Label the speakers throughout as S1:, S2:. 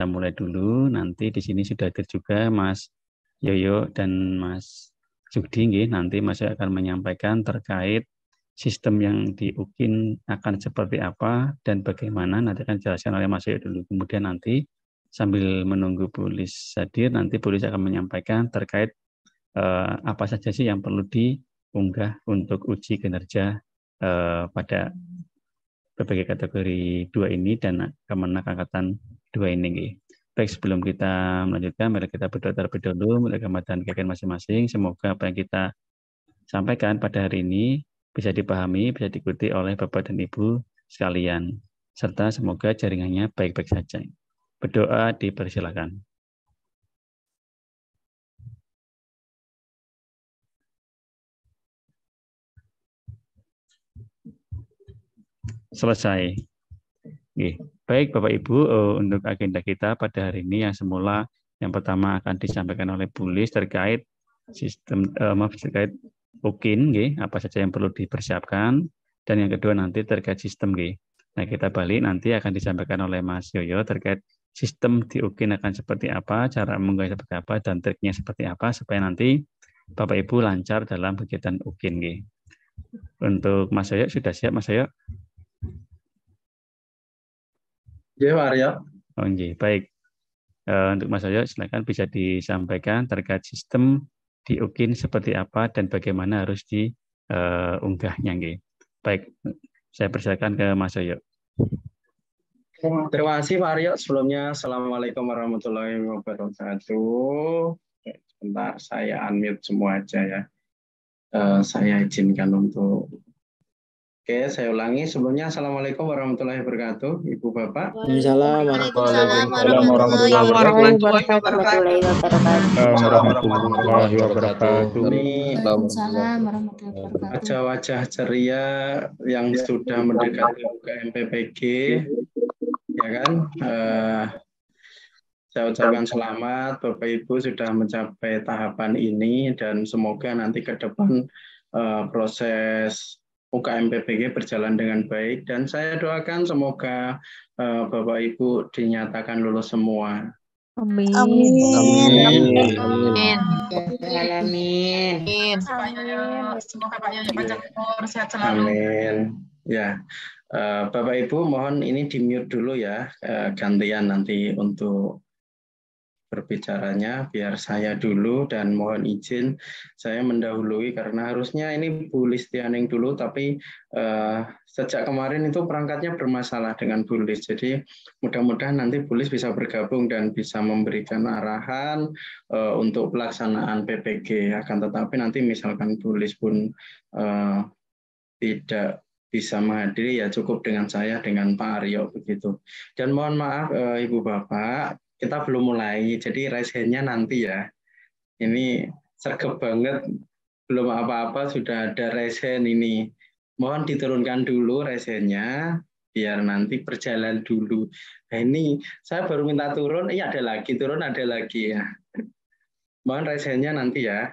S1: mulai dulu. Nanti di sini sudah hadir juga Mas Yoyo dan Mas Judi. Nanti Mas Yoyo akan menyampaikan terkait sistem yang di UKIN akan seperti apa dan bagaimana, nanti akan dijelaskan oleh Mas Yoyo dulu. Kemudian nanti sambil menunggu Bu Lis hadir, nanti Bu Lis akan menyampaikan terkait apa saja sih yang perlu diunggah untuk uji kinerja pada berbagai kategori 2 ini dan Kemenak Angkatan 2 ini. Baik, sebelum kita melanjutkan, mari kita berdoa terlebih dahulu, melalui dan kegiatan masing-masing. Semoga apa yang kita sampaikan pada hari ini bisa dipahami, bisa diikuti oleh Bapak dan Ibu sekalian, serta semoga jaringannya baik-baik saja. Berdoa dipersilakan. Selesai. Baik Bapak Ibu, untuk agenda kita pada hari ini yang semula yang pertama akan disampaikan oleh Bu Lis terkait sistem terkait UKIN, apa saja yang perlu dipersiapkan, dan yang kedua nanti terkait sistem. Nah, kita balik nanti akan disampaikan oleh Mas Yoyo terkait sistem di UKIN akan seperti apa, cara mengunggah seperti apa, dan triknya seperti apa supaya nanti Bapak Ibu lancar dalam kegiatan UKIN. Untuk Mas Yoyo, sudah siap Mas Yoyo?
S2: Ya, Arya.
S1: Oh, baik. Untuk Mas Yoyo, silakan bisa disampaikan terkait sistem di UKIN seperti apa dan bagaimana harus diunggahnya. Baik, saya persilakan ke Mas Yoyo.
S2: Terima kasih Pak Aryo. Sebelumnya, Assalamualaikum warahmatullahi wabarakatuh. Sebentar, saya unmute semua aja ya. Saya izinkan untuk... Oke, saya ulangi. Sebelumnya, Assalamualaikum warahmatullahi wabarakatuh. Ibu Bapak.
S3: Waalaikumsalam warahmatullahi
S1: wabarakatuh.
S3: Waalaikumsalam warahmatullahi wabarakatuh.
S2: Wajah-wajah ceria yang sudah mendekati UKM PPG, ya kan? Saya ucapkan selamat, Bapak Ibu sudah mencapai tahapan ini dan semoga nanti ke depan proses UKM PPG berjalan dengan baik dan saya doakan semoga Bapak Ibu dinyatakan lulus semua.
S3: Amin.
S4: Amin.
S3: Amin.
S4: Amin.
S3: Amin.
S4: Semoga Pak Yoyo panjang umur, sehat selalu.
S2: Amin. Ya, Bapak Ibu mohon ini di mute dulu ya, gantian nanti untuk berbicaranya biar saya dulu dan mohon izin saya mendahului karena harusnya ini Bu Listianing dulu tapi sejak kemarin itu perangkatnya bermasalah dengan Bu Lis, jadi mudah-mudahan nanti Bu Lis bisa bergabung dan bisa memberikan arahan untuk pelaksanaan PPG, akan tetapi nanti misalkan Bu Lis pun tidak bisa menghadiri ya cukup dengan saya dengan Pak Aryo begitu. Dan mohon maaf Ibu Bapak, kita belum mulai, jadi raise hand-nya nanti ya. Ini sergap banget, belum apa-apa sudah ada raise hand ini. Mohon diturunkan dulu raise hand-nya, biar nanti berjalan dulu. Nah ini saya baru minta turun, ada lagi, turun ada lagi ya. Mohon raise hand-nya nanti ya,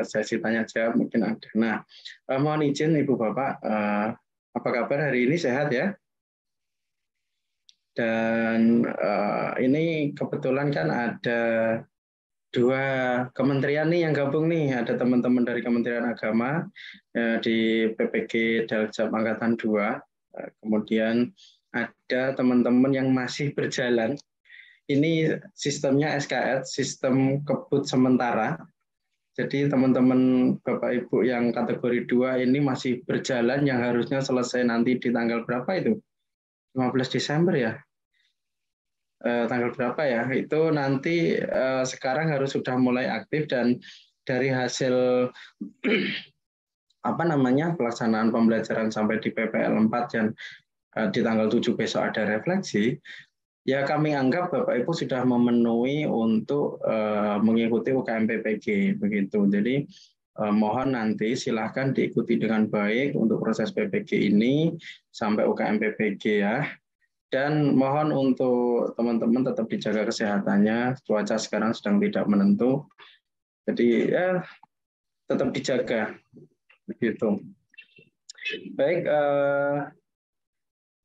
S2: sesi tanya jawab mungkin ada. Nah, mohon izin Ibu Bapak, apa kabar hari ini, sehat ya? Dan ini kebetulan kan ada dua kementerian nih yang gabung nih, ada teman-teman dari Kementerian Agama di PPG Daljab Angkatan 2, kemudian ada teman-teman yang masih berjalan. Ini sistemnya SKS, sistem kebut sementara. Jadi teman-teman Bapak Ibu yang kategori 2 ini masih berjalan yang harusnya selesai nanti di tanggal berapa itu? 15 Desember ya? Tanggal berapa ya? Itu nanti sekarang harus sudah mulai aktif dan dari hasil pelaksanaan pembelajaran sampai di PPL 4 dan di tanggal 7 besok ada refleksi, ya kami anggap Bapak Ibu sudah memenuhi untuk mengikuti UKM PPG begitu. Jadi mohon nanti silahkan diikuti dengan baik untuk proses PPG ini sampai UKM PPG ya. Dan mohon untuk teman-teman tetap dijaga kesehatannya. Cuaca sekarang sedang tidak menentu, jadi ya tetap dijaga begitu. Baik.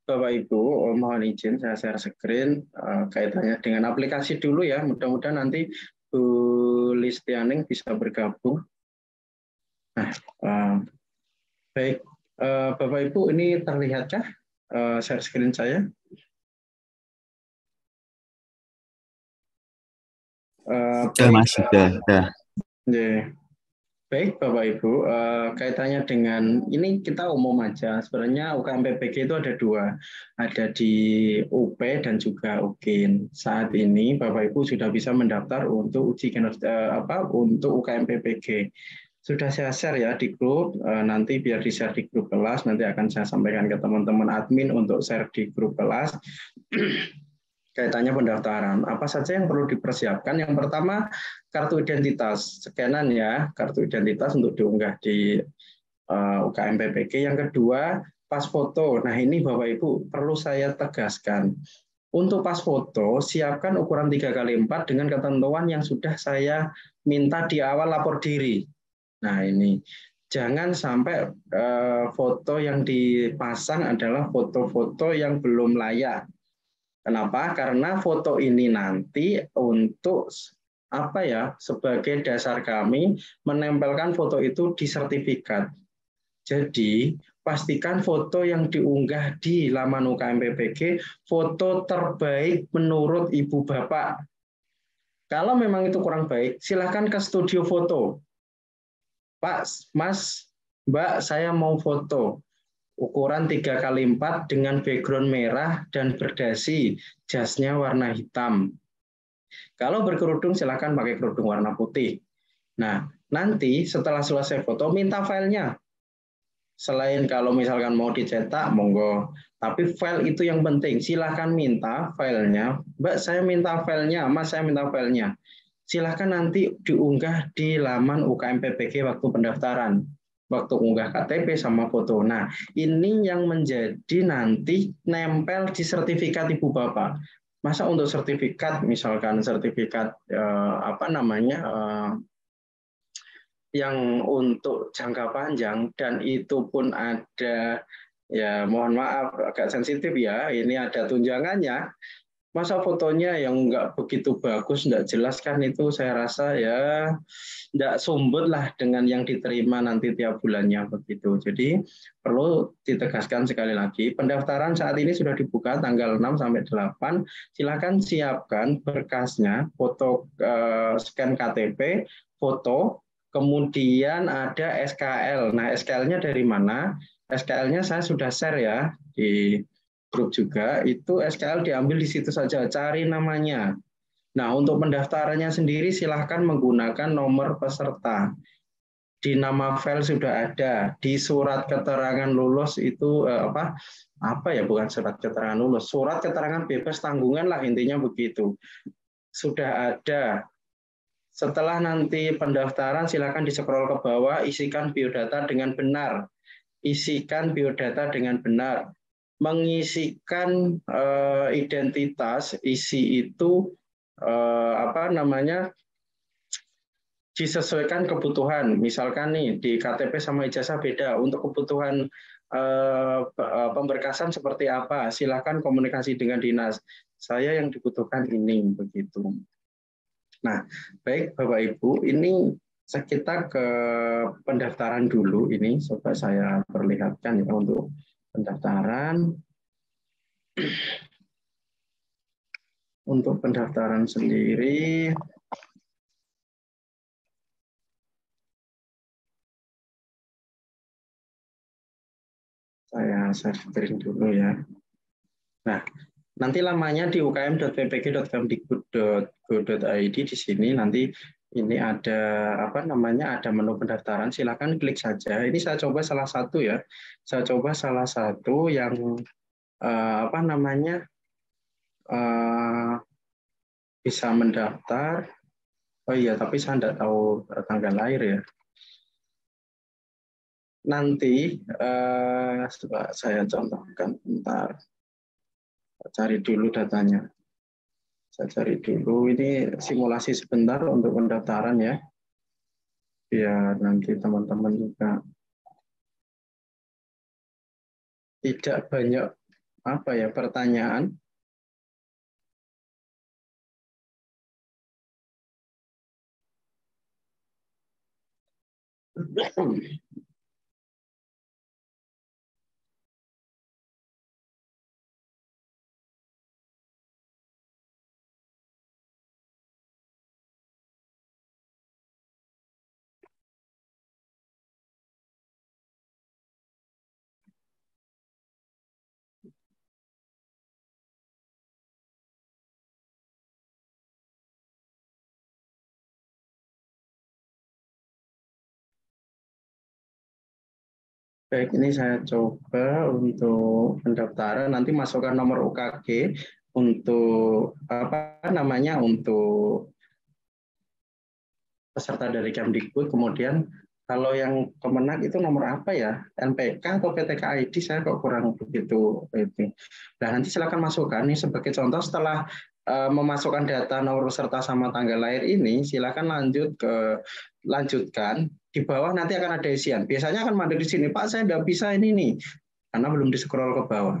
S2: Bapak Ibu, mohon izin saya share screen kaitannya dengan aplikasi dulu ya. Mudah-mudahan nanti Bu Listianing bisa bergabung. Nah, baik Bapak Ibu, ini terlihatkah share screen saya?
S5: Sudah Mas, sudah.
S2: Yeah. Baik Bapak Ibu, kaitannya dengan ini kita umum aja. Sebenarnya UKM PPG itu ada dua, ada di UP dan juga UKIN. Saat ini Bapak Ibu sudah bisa mendaftar untuk uji kinerja untuk UKM PPG. Sudah saya share ya di grup, nanti biar di share di grup kelas, nanti akan saya sampaikan ke teman-teman admin untuk share di grup kelas. Kaitannya pendaftaran, apa saja yang perlu dipersiapkan? Yang pertama, kartu identitas, scanan ya, kartu identitas untuk diunggah di UKM PPG. Yang kedua, pas foto. Nah ini Bapak Ibu perlu saya tegaskan. Untuk pas foto, siapkan ukuran 3x4 dengan ketentuan yang sudah saya minta di awal lapor diri. Nah ini, jangan sampai foto yang dipasang adalah foto-foto yang belum layak. Kenapa? Karena foto ini nanti untuk sebagai dasar kami menempelkan foto itu di sertifikat. Jadi pastikan foto yang diunggah di laman UKM PPG foto terbaik menurut Ibu Bapak. Kalau memang itu kurang baik, silahkan ke studio foto. Pak, Mas, Mbak, saya mau foto. Ukuran 3x4 dengan background merah dan berdasi, jasnya warna hitam. Kalau berkerudung silakan pakai kerudung warna putih. Nah, nanti setelah selesai foto minta filenya. Selain kalau misalkan mau dicetak, monggo. Tapi file itu yang penting. Silakan minta filenya. Mbak, saya minta filenya. Mas, saya minta filenya. Silakan nanti diunggah di laman UKM PPG waktu pendaftaran. Waktu unggah KTP sama foto. Nah, ini yang menjadi nanti nempel di sertifikat Ibu Bapak. Masa untuk sertifikat, misalkan sertifikat yang untuk jangka panjang dan itu pun ada, ya mohon maaf agak sensitif ya, ini ada tunjangannya. Masa fotonya yang nggak begitu bagus, nggak jelas kan, itu saya rasa ya nggak sumbut lah dengan yang diterima nanti tiap bulannya begitu. Jadi perlu ditegaskan sekali lagi, pendaftaran saat ini sudah dibuka tanggal 6 sampai 8. Silakan siapkan berkasnya, foto scan KTP, foto, kemudian ada SKL. Nah, SKL-nya dari mana? SKL-nya saya sudah share ya di grup juga, itu SKL diambil di situ saja, cari namanya. Nah, untuk pendaftarannya sendiri silahkan menggunakan nomor peserta. Di nama file sudah ada, di surat keterangan lulus itu bukan surat keterangan lulus, surat keterangan bebas tanggungan lah intinya begitu. Sudah ada. Setelah nanti pendaftaran silakan di-scroll ke bawah, isikan biodata dengan benar. Isikan biodata dengan benar. Mengisikan identitas, isi itu disesuaikan kebutuhan. Misalkan nih di KTP sama ijazah beda, untuk kebutuhan pemberkasan seperti apa, silakan komunikasi dengan dinas. Saya yang dibutuhkan ini begitu. Nah, baik Bapak Ibu, ini kita ke pendaftaran dulu ini, coba saya perlihatkan ya untuk pendaftaran. Untuk pendaftaran sendiri, saya share screen dulu ya. Nah, nanti lamanya di ukm.ppg.kemdikbud.go.id di sini nanti ini ada ada menu pendaftaran. Silakan klik saja. Ini saya coba salah satu ya. Saya coba salah satu yang bisa mendaftar. Oh iya, tapi saya tidak tahu tanggal lahir ya. Nanti coba saya contohkan bentar. Cari dulu datanya. Saya cari dulu, ini simulasi sebentar untuk pendaftaran ya. Biar nanti teman-teman juga tidak banyak pertanyaan. Baik, ini saya coba untuk pendaftaran, nanti masukkan nomor UKG untuk untuk peserta dari Kemdikbud. Kemudian kalau yang Kemenak itu nomor apa ya? NPK atau PTK ID, saya kok kurang begitu. Nah, nanti silakan masukkan. Ini sebagai contoh, setelah memasukkan data nomor peserta sama tanggal lahir ini, silakan lanjutkan. Di bawah nanti akan ada isian. Biasanya akan ada di sini, Pak, saya tidak bisa ini nih, karena belum di-scroll ke bawah.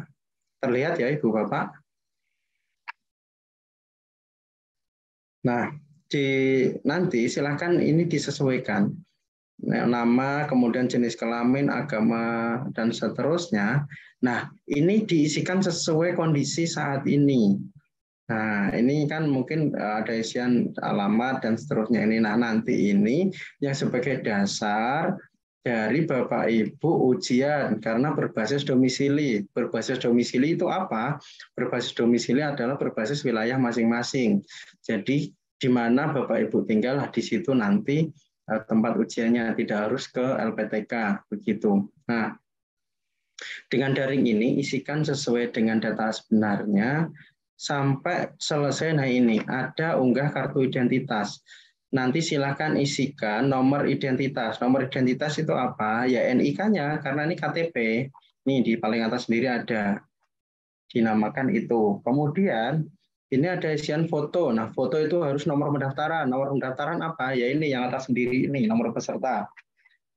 S2: Terlihat ya, Ibu Bapak? Nah, nanti silakan ini disesuaikan. Nama, kemudian jenis kelamin, agama, dan seterusnya. Nah, ini diisikan sesuai kondisi saat ini. Nah, ini kan mungkin ada isian alamat dan seterusnya ini. Nah, nanti ini yang sebagai dasar dari Bapak Ibu ujian karena berbasis domisili. Berbasis domisili itu apa? Berbasis domisili adalah berbasis wilayah masing-masing. Jadi di mana Bapak Ibu tinggal, di situ nanti tempat ujiannya, tidak harus ke LPTK begitu. Nah, dengan daring ini isikan sesuai dengan data sebenarnya sampai selesai. Nah, ini ada unggah kartu identitas. Nanti silakan isikan nomor identitas. Nomor identitas itu apa? Ya NIK-nya, karena ini KTP. Ini di paling atas sendiri ada. Dinamakan itu. Kemudian ini ada isian foto. Nah, foto itu harus nomor pendaftaran. Nomor pendaftaran apa? Ya ini yang atas sendiri ini, nomor peserta.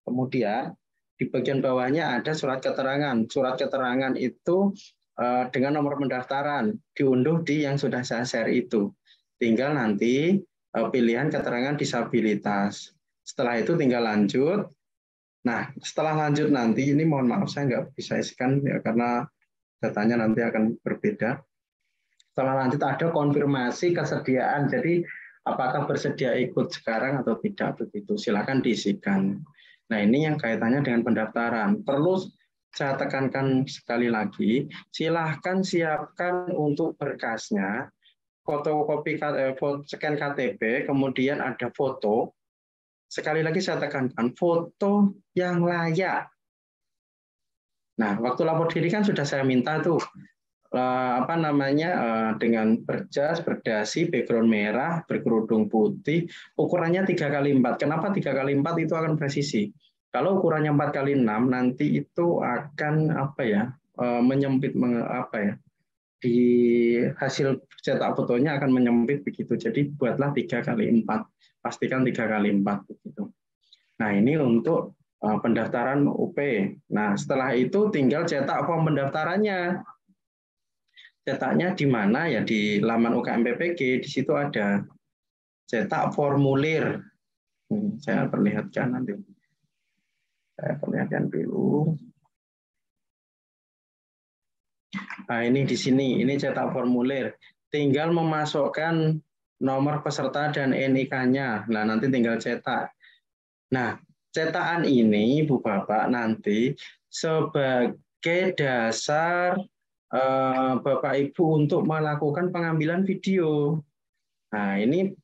S2: Kemudian di bagian bawahnya ada surat keterangan. Surat keterangan itu dengan nomor pendaftaran diunduh di yang sudah saya share itu. Tinggal nanti pilihan keterangan disabilitas. Setelah itu tinggal lanjut. Nah, setelah lanjut nanti ini mohon maaf saya nggak bisa isikan ya, karena datanya nanti akan berbeda. Setelah lanjut ada konfirmasi kesediaan. Jadi apakah bersedia ikut sekarang atau tidak begitu. Silakan diisikan. Nah, ini yang kaitannya dengan pendaftaran. Perlu saya tekankan sekali lagi, silahkan siapkan untuk berkasnya, fotokopi scan KTP, kemudian ada foto. Sekali lagi saya tekankan, foto yang layak. Nah, waktu lapor diri kan sudah saya minta tuh, dengan berjas, berdasi, background merah, berkerudung putih, ukurannya 3x4. Kenapa 3x4 itu akan presisi? Kalau ukurannya 4x6 nanti itu akan menyempit di hasil cetak fotonya akan menyempit begitu. Jadi buatlah 3x4. Pastikan 3x4 begitu. Nah, ini untuk pendaftaran UP. Nah, setelah itu tinggal cetak form pendaftarannya. Cetaknya di mana? Ya di laman UKM PPG, di situ ada cetak formulir. Saya perlihatkan nanti. Saya perlihatkan dulu. Nah, ini di sini, ini cetak formulir. Tinggal memasukkan nomor peserta dan NIK-nya. Nah, nanti tinggal cetak. Nah, cetakan ini, Ibu Bapak, nanti sebagai dasar Bapak Ibu untuk melakukan pengambilan video. Nah, ini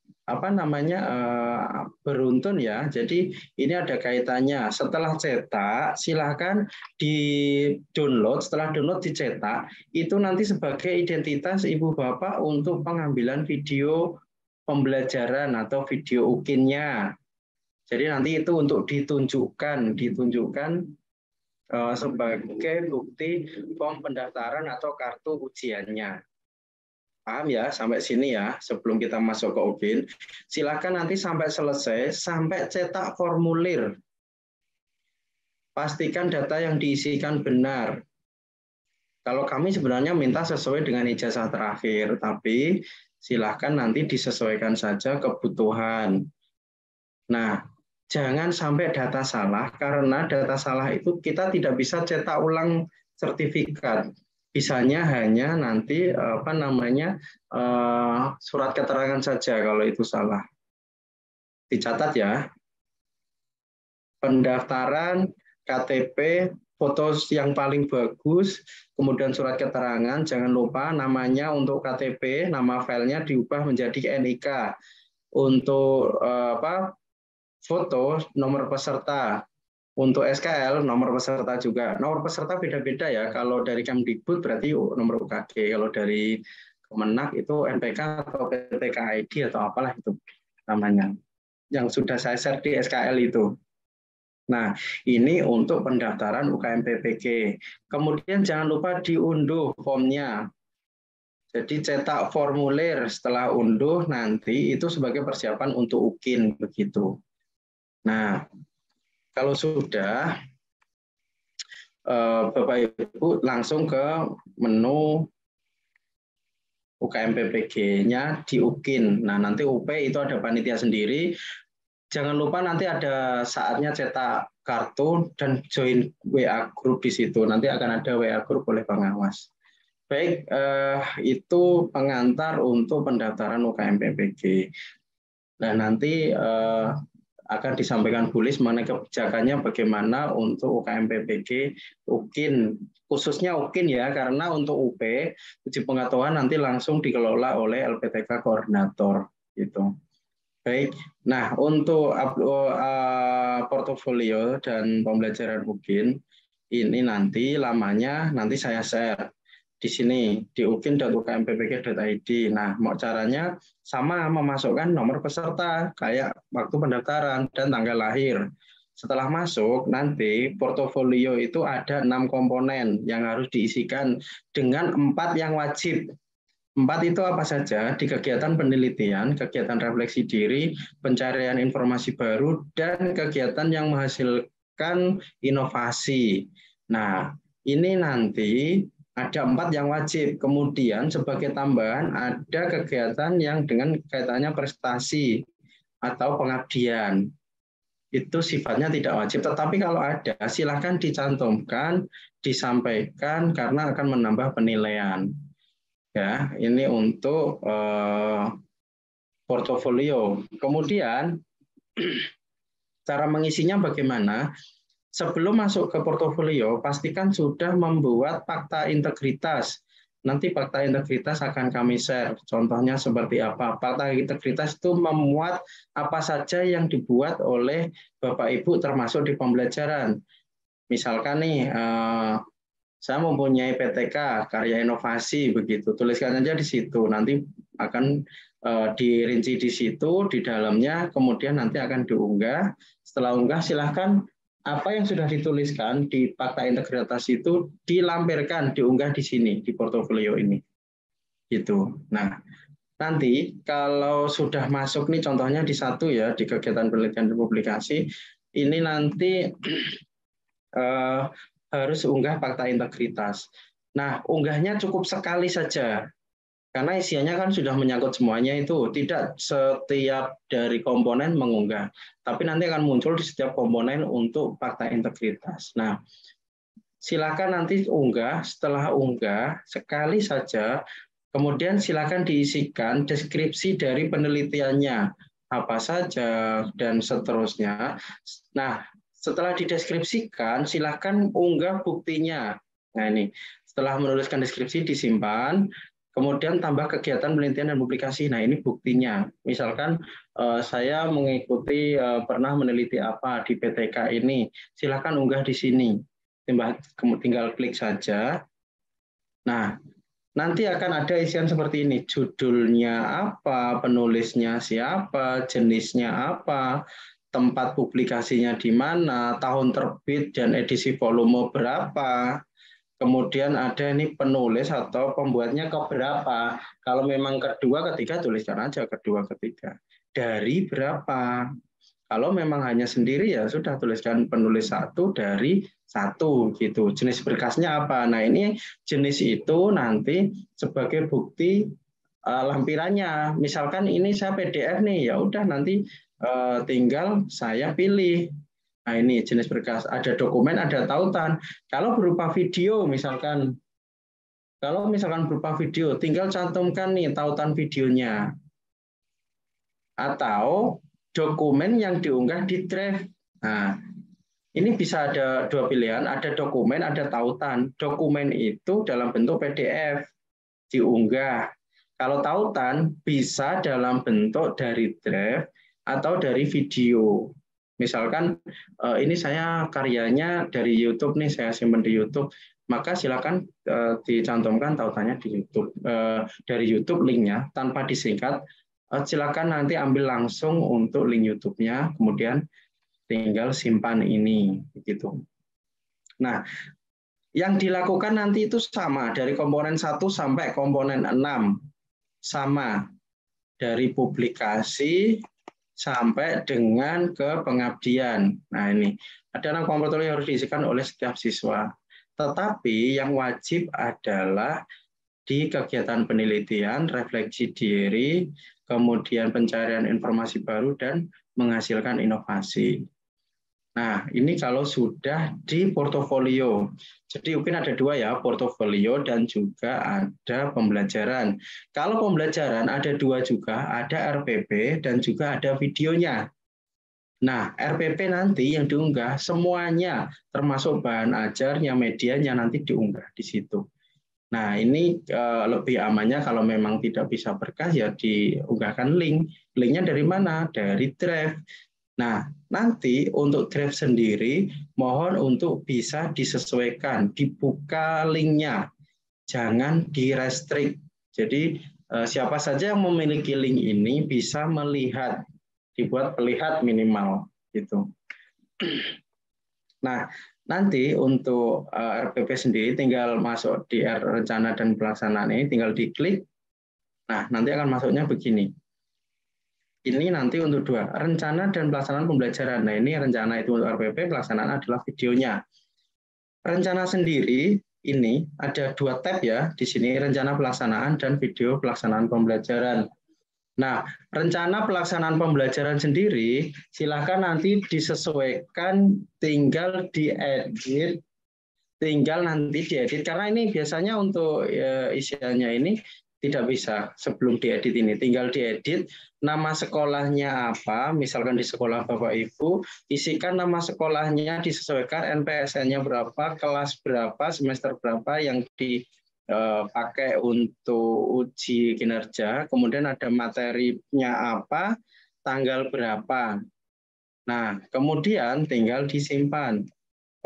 S2: beruntun ya. Jadi ini ada kaitannya. Setelah cetak, silahkan di-download. Setelah download dicetak, itu nanti sebagai identitas Ibu Bapak untuk pengambilan video pembelajaran atau video UKIN-nya. Jadi nanti itu untuk ditunjukkan sebagai bukti form pendaftaran atau kartu ujiannya. Paham ya sampai sini ya, sebelum kita masuk ke UKIN. Silakan nanti sampai selesai, sampai cetak formulir. Pastikan data yang diisikan benar. Kalau kami sebenarnya minta sesuai dengan ijazah terakhir, tapi silahkan nanti disesuaikan saja kebutuhan. Nah, jangan sampai data salah, karena data salah itu kita tidak bisa cetak ulang sertifikat. Bisanya hanya nanti surat keterangan saja kalau itu salah. Dicatat ya. Pendaftaran, KTP, foto yang paling bagus, kemudian surat keterangan, jangan lupa namanya untuk KTP, nama filenya diubah menjadi NIK. Untuk foto, nomor peserta. Untuk SKL, nomor peserta juga. Nomor peserta beda-beda ya. Kalau dari Kemdikbud berarti nomor UKG. Kalau dari Kemenak itu NPK atau PTK-ID atau apalah itu namanya. Yang sudah saya share di SKL itu. Nah, ini untuk pendaftaran UKM PPG. Kemudian jangan lupa diunduh formnya. Jadi cetak formulir setelah unduh nanti itu sebagai persiapan untuk UKIN begitu. Nah, kalau sudah, Bapak Ibu langsung ke menu UKM PPG-nya di UKIN. Nah, nanti UP itu ada panitia sendiri. Jangan lupa nanti ada saatnya cetak kartu dan join WA group di situ. Nanti akan ada WA group oleh pengawas. Baik, itu pengantar untuk pendaftaran UKM PPG. Nah, nanti akan disampaikan Bu Lis mengenai kebijakannya bagaimana untuk UKM PPG, UKIN, khususnya UKIN ya, karena untuk UP, uji pengetahuan nanti langsung dikelola oleh LPTK koordinator. Gitu. Baik, nah untuk portofolio dan pembelajaran UKIN, ini nanti lamanya nanti saya share di sini di ukin.ukmppg.id. Nah, mau caranya sama memasukkan nomor peserta kayak waktu pendaftaran dan tanggal lahir. Setelah masuk, nanti portofolio itu ada 6 komponen yang harus diisikan dengan 4 yang wajib. 4 itu apa saja? Di kegiatan penelitian, kegiatan refleksi diri, pencarian informasi baru, dan kegiatan yang menghasilkan inovasi. Nah, ini nanti ada 4 yang wajib. Kemudian sebagai tambahan ada kegiatan yang dengan kaitannya prestasi atau pengabdian. Itu sifatnya tidak wajib. Tetapi kalau ada, silakan dicantumkan, disampaikan karena akan menambah penilaian. Ya, ini untuk portofolio. Kemudian cara mengisinya bagaimana? Sebelum masuk ke portofolio, pastikan sudah membuat fakta integritas. Nanti fakta integritas akan kami share. Contohnya seperti apa? Fakta integritas itu memuat apa saja yang dibuat oleh Bapak Ibu termasuk di pembelajaran. Misalkan nih, saya mempunyai PTK, karya inovasi, begitu. Tuliskan aja di situ. Nanti akan dirinci di situ, di dalamnya, kemudian nanti akan diunggah. Setelah unggah, silahkan apa yang sudah dituliskan di fakta integritas itu dilampirkan, diunggah di sini, di portofolio ini. Gitu. Nah, nanti kalau sudah masuk nih, contohnya di 1 ya, di kegiatan penelitian dan publikasi, ini nanti harus unggah fakta integritas. Nah, unggahnya cukup sekali saja. Karena isiannya kan sudah menyangkut semuanya itu. Tidak setiap dari komponen mengunggah. Tapi nanti akan muncul di setiap komponen untuk fakta integritas. Nah, silakan nanti unggah. Setelah unggah, sekali saja. Kemudian silakan diisikan deskripsi dari penelitiannya. Apa saja, dan seterusnya. Nah, setelah dideskripsikan, silakan unggah buktinya. Nah, ini. Setelah menuliskan deskripsi, disimpan. Kemudian tambah kegiatan penelitian dan publikasi. Nah, ini buktinya. Misalkan saya mengikuti pernah meneliti apa di PTK ini. Silakan unggah di sini. Tinggal klik saja. Nah, nanti akan ada isian seperti ini. Judulnya apa, penulisnya siapa, jenisnya apa, tempat publikasinya di mana, tahun terbit dan edisi volume berapa. Kemudian ada ini penulis atau pembuatnya keberapa. Kalau memang kedua, ketiga, tuliskan aja kedua, ketiga. Dari berapa. Kalau memang hanya sendiri ya sudah tuliskan penulis 1 dari 1 gitu. Jenis berkasnya apa? Nah, ini jenis itu nanti sebagai bukti lampirannya. Misalkan ini saya PDF nih, ya udah nanti tinggal saya pilih. Nah, ini jenis berkas, ada dokumen, ada tautan. Kalau berupa video misalkan berupa video, tinggal cantumkan nih tautan videonya. Atau dokumen yang diunggah di Drive. Nah, ini bisa ada dua pilihan, ada dokumen, ada tautan. Dokumen itu dalam bentuk PDF, diunggah. Kalau tautan bisa dalam bentuk dari Drive atau dari video. Misalkan ini saya karyanya dari YouTube nih, saya simpan di YouTube, maka silakan dicantumkan tautannya di YouTube. Dari YouTube linknya tanpa disingkat, silakan nanti ambil langsung untuk link YouTube-nya, kemudian tinggal simpan ini, begitu. Nah, yang dilakukan nanti itu sama dari komponen 1 sampai komponen 6, sama dari publikasi sampai dengan ke pengabdian. Nah, ini ada 6 komponen yang harus diisikan oleh setiap siswa. Tetapi yang wajib adalah di kegiatan penelitian, refleksi diri, kemudian pencarian informasi baru, dan menghasilkan inovasi. Nah, ini kalau sudah di portofolio. Jadi mungkin ada dua ya, portofolio dan juga ada pembelajaran. Kalau pembelajaran ada dua juga, ada RPP dan juga ada videonya. Nah, RPP nanti yang diunggah semuanya, termasuk bahan ajarnya, medianya nanti diunggah di situ. Nah, ini lebih amannya kalau memang tidak bisa berkas ya diunggahkan link. Linknya dari mana? Dari Drive. Nah, nanti untuk Drive sendiri mohon untuk bisa disesuaikan, dibuka linknya, jangan di-restrict. Jadi siapa saja yang memiliki link ini bisa melihat, dibuat pelihat minimal gitu. Nah, nanti untuk RPP sendiri tinggal masuk di rencana dan pelaksanaan ini, tinggal diklik. Nah, nanti akan masuknya begini. Ini nanti untuk dua, rencana dan pelaksanaan pembelajaran. Nah, ini rencana itu untuk RPP, pelaksanaan adalah videonya. Rencana sendiri ini ada dua tab ya, di sini rencana pelaksanaan dan video pelaksanaan pembelajaran. Nah, rencana pelaksanaan pembelajaran sendiri silakan nanti disesuaikan, tinggal diedit, karena ini biasanya untuk isiannya ini tidak bisa sebelum diedit ini, tinggal diedit nama sekolahnya apa, misalkan di sekolah Bapak Ibu, isikan nama sekolahnya, disesuaikan NPSN-nya berapa, kelas berapa, semester berapa yang dipakai untuk uji kinerja, kemudian ada materinya apa, tanggal berapa. Nah, kemudian tinggal disimpan.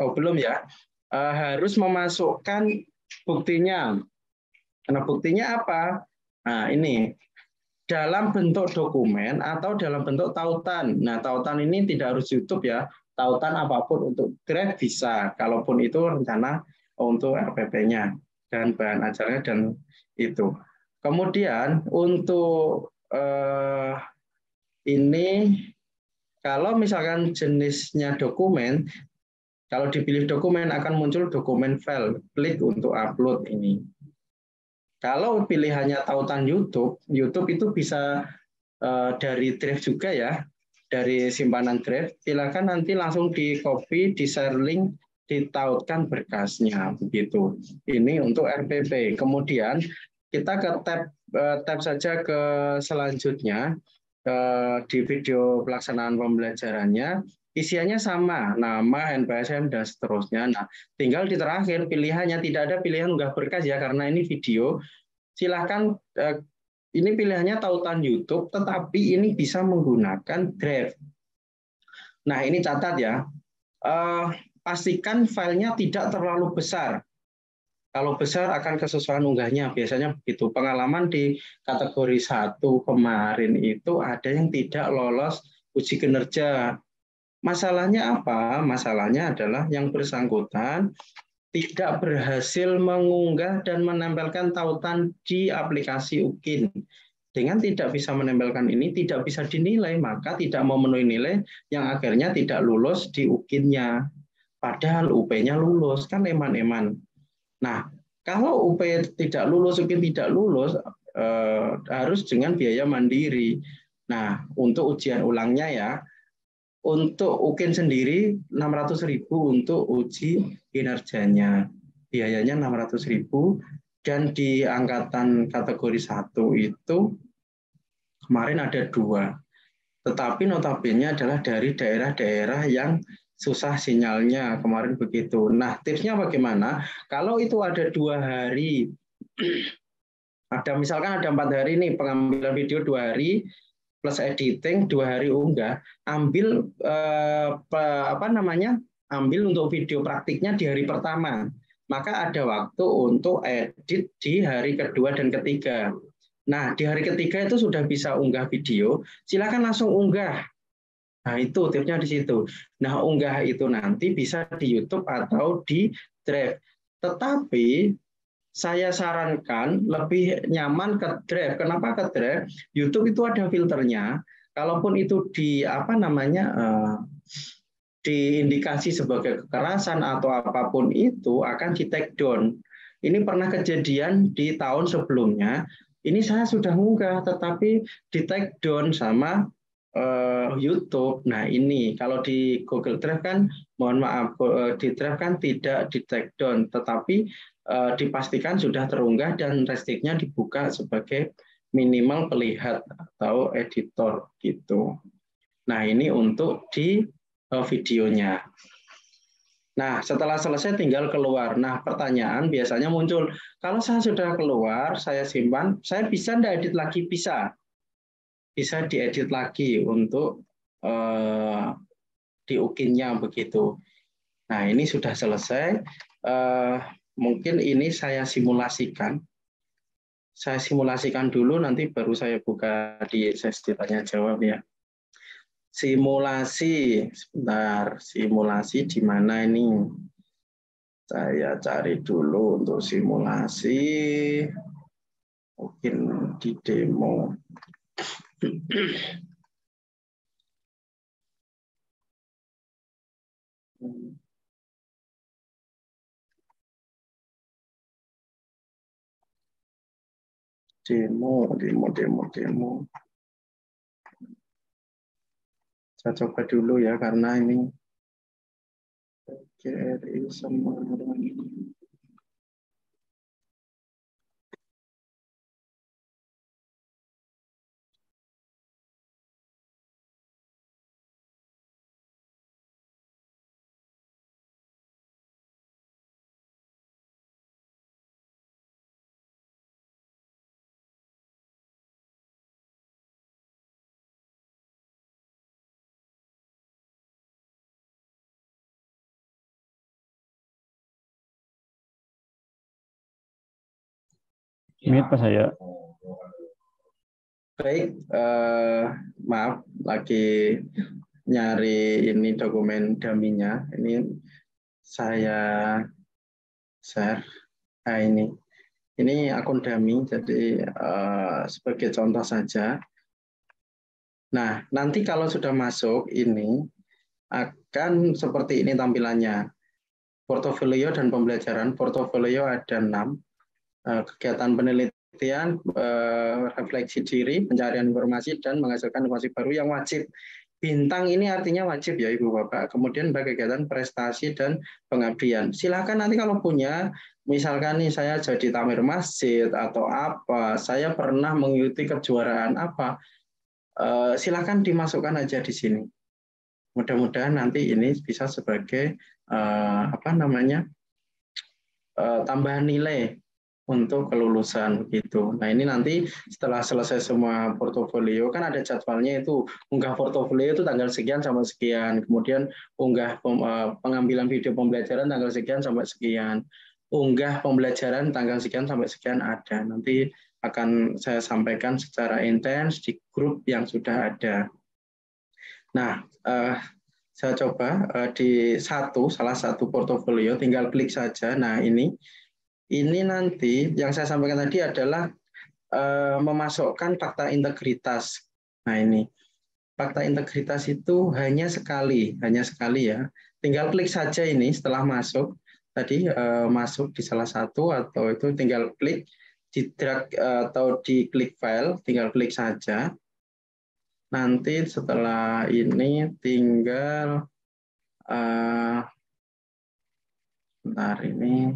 S2: Oh, belum ya. Harus memasukkan buktinya. Nah, buktinya apa? Nah, ini dalam bentuk dokumen atau dalam bentuk tautan. Nah, tautan ini tidak harus YouTube ya. Tautan apapun untuk Drive bisa. Kalaupun itu rencana untuk RPP-nya dan bahan ajaranya dan itu. Kemudian untuk ini kalau misalkan jenisnya dokumen, kalau dipilih dokumen akan muncul dokumen file, klik untuk upload ini. Kalau pilihannya tautan YouTube, YouTube itu bisa dari Drive juga ya, dari simpanan Drive. Silakan nanti langsung di copy, di share link, ditautkan berkasnya begitu. Ini untuk RPP. Kemudian kita ke tab saja ke selanjutnya di video pelaksanaan pembelajarannya. Isiannya sama, nama, NPSN, dan seterusnya. Nah, tinggal di terakhir pilihannya, tidak ada pilihan unggah berkas ya, karena ini video. Silahkan, ini pilihannya tautan YouTube, tetapi ini bisa menggunakan Drive. Nah, ini catat ya, pastikan filenya tidak terlalu besar. Kalau besar akan kesesuaian unggahnya, biasanya begitu. Pengalaman di kategori 1 kemarin itu ada yang tidak lolos uji kinerja. Masalahnya apa? Masalahnya adalah yang bersangkutan tidak berhasil mengunggah dan menempelkan tautan di aplikasi UKIN. Dengan tidak bisa menempelkan ini, tidak bisa dinilai, maka tidak memenuhi nilai yang akhirnya tidak lulus di UKIN-nya. Padahal UP-nya lulus, kan eman-eman. Nah, kalau UP tidak lulus, UKIN tidak lulus, harus dengan biaya mandiri. Nah, untuk ujian ulangnya ya, untuk UKIN sendiri 600.000 untuk uji kinerjanya. Biayanya 600.000. Dan di angkatan kategori 1 itu kemarin ada 2. Tetapi notabene adalah dari daerah-daerah yang susah sinyalnya, kemarin begitu. Nah, tipsnya bagaimana? Kalau itu ada 2 hari, misalkan ada 4 hari nih, pengambilan video 2 hari, plus editing 2 hari unggah, ambil ambil untuk video praktiknya di hari pertama. Maka ada waktu untuk edit di hari kedua dan ketiga. Nah, di hari ketiga itu sudah bisa unggah video, silakan langsung unggah. Nah, itu tipsnya di situ. Nah, unggah itu nanti bisa di YouTube atau di Drive. Tetapi saya sarankan lebih nyaman ke Drive. Kenapa ke Drive? YouTube itu ada filternya. Kalaupun itu diindikasi sebagai kekerasan atau apapun itu akan di take down. Ini pernah kejadian di tahun sebelumnya. Ini saya sudah munggah, tetapi di take down sama YouTube. Nah, ini kalau di Google Drive kan, mohon maaf, di Drive kan tidak di take down, tetapi dipastikan sudah terunggah dan restriknya dibuka sebagai minimal pelihat atau editor gitu. Nah, ini untuk di videonya. Nah, setelah selesai tinggal keluar. Nah, pertanyaan biasanya muncul, kalau saya sudah keluar, saya simpan, saya bisa tidak edit lagi? Bisa. Bisa diedit lagi untuk di UKIN-nya begitu. Nah, ini sudah selesai. Mungkin ini saya simulasikan. Saya simulasikan dulu, nanti baru saya buka di sesi tanya jawab ya. Simulasi, sebentar, simulasi di mana ini? Saya cari dulu untuk simulasi, mungkin di demo. Demo. Saya coba dulu ya, karena ini semua.
S1: Ini pas saya.
S2: Baik, maaf lagi nyari ini dokumen dummy-nya. Ini saya share. Nah, ini akun dummy, jadi sebagai contoh saja. Nah, nanti kalau sudah masuk ini akan seperti ini tampilannya. Portofolio dan pembelajaran. Portofolio ada 6. Kegiatan penelitian, refleksi diri, pencarian informasi, dan menghasilkan informasi baru yang wajib. Bintang ini artinya wajib ya Ibu Bapak. Kemudian kegiatan prestasi dan pengabdian. Silakan nanti kalau punya, misalkan nih saya jadi tamir masjid atau apa, saya pernah mengikuti kejuaraan apa, silakan dimasukkan aja di sini. Mudah-mudahan nanti ini bisa sebagai tambahan nilai untuk kelulusan gitu. Nah, ini nanti setelah selesai semua portofolio kan ada jadwalnya, itu unggah portofolio itu tanggal sekian sampai sekian, kemudian unggah pengambilan video pembelajaran tanggal sekian sampai sekian, unggah pembelajaran tanggal sekian sampai sekian ada. Nanti akan saya sampaikan secara intens di grup yang sudah ada. Nah, saya coba di salah satu portofolio, tinggal klik saja. Nah, ini nanti yang saya sampaikan tadi adalah memasukkan fakta integritas. Nah ini fakta integritas itu hanya sekali ya. Tinggal klik saja ini setelah masuk tadi masuk di salah satu atau itu tinggal klik di drag atau di klik file, tinggal klik saja. Nanti setelah ini tinggal bentar ini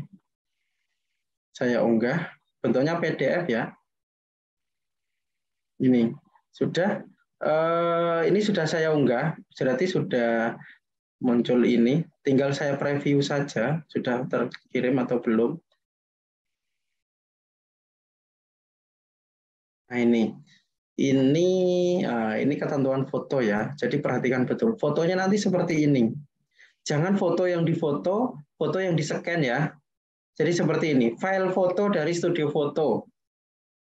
S2: saya unggah bentuknya PDF ya. Ini sudah saya unggah, berarti sudah muncul ini. Tinggal saya preview saja, sudah terkirim atau belum. Nah ini ketentuan foto ya. Jadi perhatikan betul. Fotonya nanti seperti ini. Jangan foto yang difoto, foto yang di-scan ya. Jadi seperti ini, file foto dari studio foto.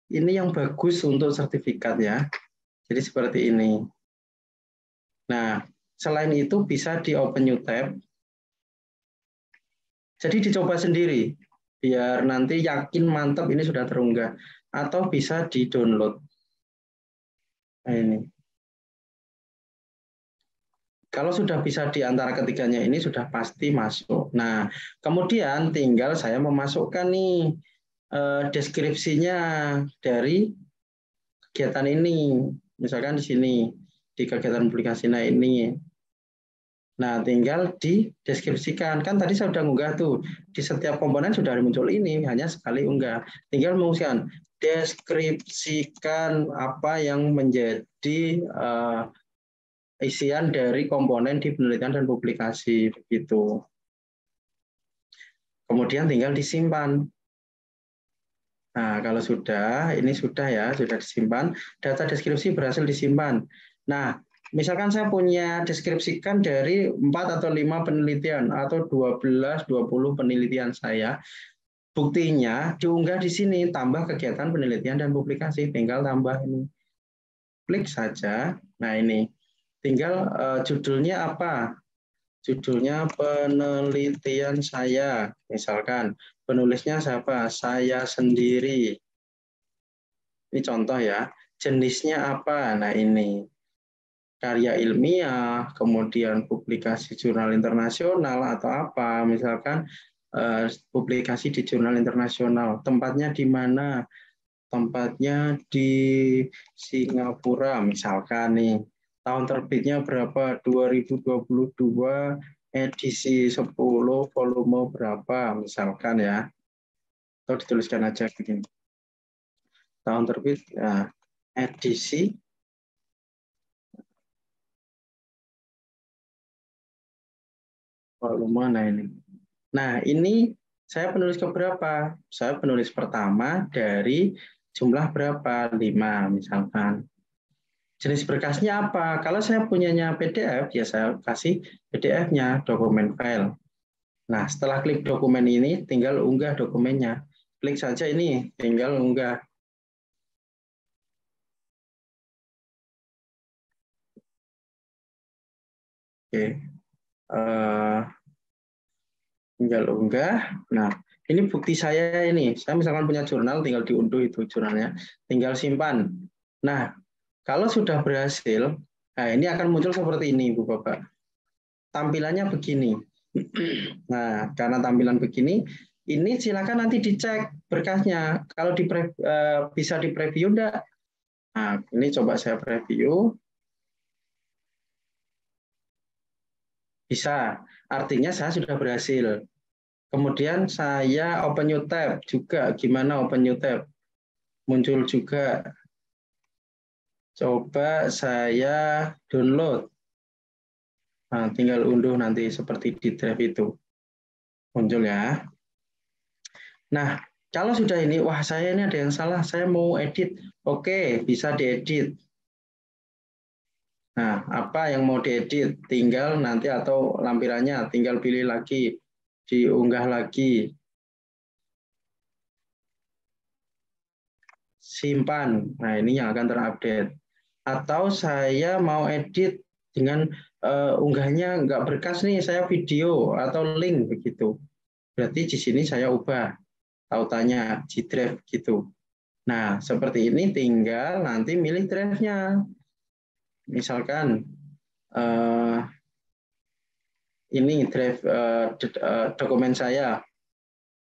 S2: Ini yang bagus untuk sertifikat ya. Jadi seperti ini. Nah, selain itu bisa di open new tab. Jadi dicoba sendiri, biar nanti yakin mantap ini sudah terunggah. Atau bisa di-download. Nah ini. Kalau sudah bisa di antara ketiganya ini sudah pasti masuk. Nah, kemudian tinggal saya memasukkan nih deskripsinya dari kegiatan ini. Misalkan di sini, di kegiatan publikasi ini. Nah, tinggal dideskripsikan. Kan tadi saya sudah unggah tuh. Di setiap komponen sudah muncul ini, hanya sekali unggah. Tinggal menguskan, deskripsikan apa yang menjadi isian dari komponen di penelitian dan publikasi begitu. Kemudian tinggal disimpan. Nah, kalau sudah, ini sudah ya, sudah disimpan, data deskripsi berhasil disimpan. Nah, misalkan saya punya deskripsikan dari 4 atau 5 penelitian atau 12, 20 penelitian saya. Buktinya diunggah di sini, tambah kegiatan penelitian dan publikasi, tinggal tambah ini. Klik saja. Nah, ini. Tinggal judulnya apa? Judulnya penelitian saya. Misalkan penulisnya siapa? Saya sendiri. Ini contoh ya. Jenisnya apa? Nah ini. Karya ilmiah, kemudian publikasi jurnal internasional atau apa. Misalkan publikasi di jurnal internasional. Tempatnya di mana? Tempatnya di Singapura misalkan nih. Tahun terbitnya berapa? 2022 edisi 10 volume berapa misalkan ya. Atau dituliskan aja begini. Tahun terbit ya, edisi volume. Nah ini saya penulis keberapa? Saya penulis pertama dari jumlah berapa? 5 misalkan. Jenis berkasnya apa? Kalau saya punyanya PDF, ya saya kasih PDF-nya, dokumen file. Nah, setelah klik dokumen ini, tinggal unggah dokumennya. Klik saja ini, tinggal unggah. Oke. Tinggal unggah. Nah, ini bukti saya ini. Saya misalkan punya jurnal, tinggal diunduh itu jurnalnya. Tinggal simpan. Nah, kalau sudah berhasil, nah ini akan muncul seperti ini, Bu Bapak. Tampilannya begini. Nah, karena tampilan begini, ini silakan nanti dicek berkasnya. Kalau bisa di preview enggak? Nah, ini coba saya preview. Bisa. Artinya saya sudah berhasil. Kemudian saya open new tab juga. Gimana open new tab? Muncul juga. Coba saya download. Nah, tinggal unduh nanti seperti di drive itu. Muncul ya. Nah, kalau sudah ini, wah saya ini ada yang salah, saya mau edit. Oke, bisa diedit. Nah, apa yang mau diedit? Tinggal nanti atau lampirannya, tinggal pilih lagi, diunggah lagi. Simpan. Nah, ini yang akan terupdate. Atau saya mau edit dengan unggahnya nggak berkas nih, saya video atau link begitu. Berarti di sini saya ubah tautannya G-Drive gitu. Nah, seperti ini tinggal nanti milih drive-nya. Misalkan ini drive dokumen saya.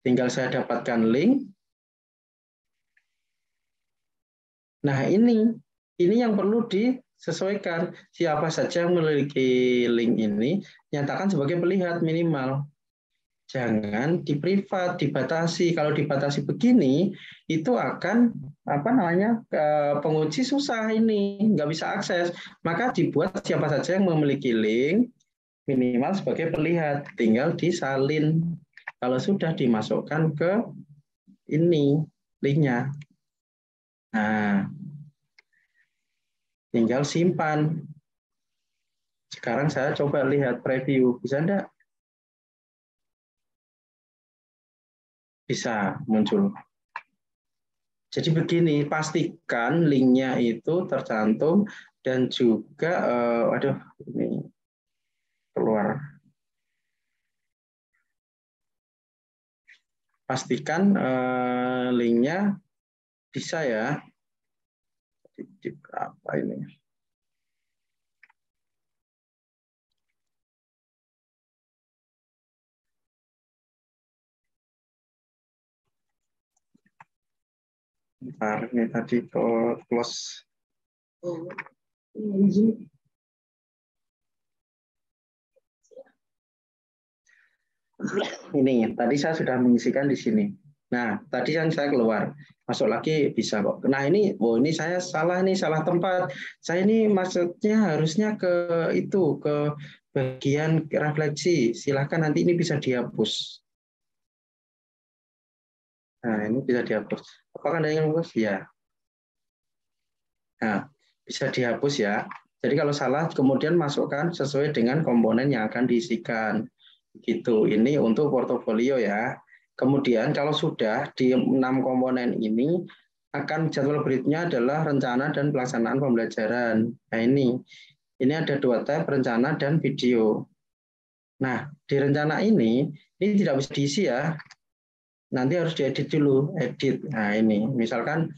S2: Tinggal saya dapatkan link. Nah, ini yang perlu disesuaikan. Siapa saja yang memiliki link ini, nyatakan sebagai pelihat minimal. Jangan di privat, dibatasi. Kalau dibatasi begini, itu akan penguji susah ini, nggak bisa akses. Maka dibuat siapa saja yang memiliki link minimal sebagai pelihat, tinggal disalin. Kalau sudah dimasukkan ke ini linknya, nah tinggal simpan. Sekarang saya coba lihat preview, bisa enggak? Bisa muncul. Jadi begini, pastikan linknya itu tercantum dan juga, aduh ini keluar. Pastikan linknya bisa ya. Di berapa ini? Bentar, ini tadi close. Ini tadi saya sudah mengisikan di sini. Nah, tadi yang saya keluar, masuk lagi bisa kok. Nah, ini saya salah nih, salah tempat. Saya ini maksudnya harusnya ke itu, ke bagian refleksi. Silahkan nanti ini bisa dihapus. Nah, ini bisa dihapus. Apakah ada yang hapus? Ya. Nah, bisa dihapus ya. Jadi kalau salah, kemudian masukkan sesuai dengan komponen yang akan diisikan. Gitu. Ini untuk portofolio ya. Kemudian kalau sudah di 6 komponen ini, akan jadwal berikutnya adalah rencana dan pelaksanaan pembelajaran. Nah ini ada 2 tab, rencana dan video. Nah di rencana ini tidak bisa diisi ya. Nanti harus diedit dulu, edit. Nah ini misalkan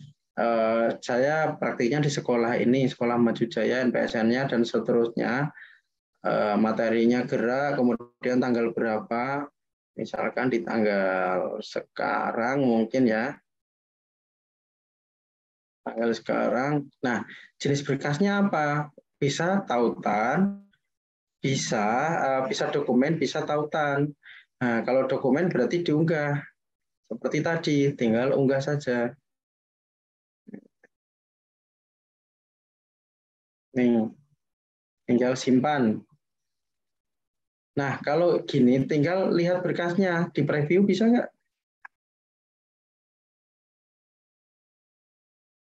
S2: saya praktiknya di sekolah ini, Sekolah Maju Jaya, NPSN-nya dan seterusnya. Materinya gerak, kemudian tanggal berapa, misalkan di tanggal sekarang mungkin ya, tanggal sekarang. Nah, jenis berkasnya apa? Bisa tautan, bisa dokumen, bisa tautan. Nah, kalau dokumen berarti diunggah. Seperti tadi, tinggal unggah saja. Nih, tinggal simpan. Nah, kalau gini, tinggal lihat berkasnya. Di preview bisa nggak?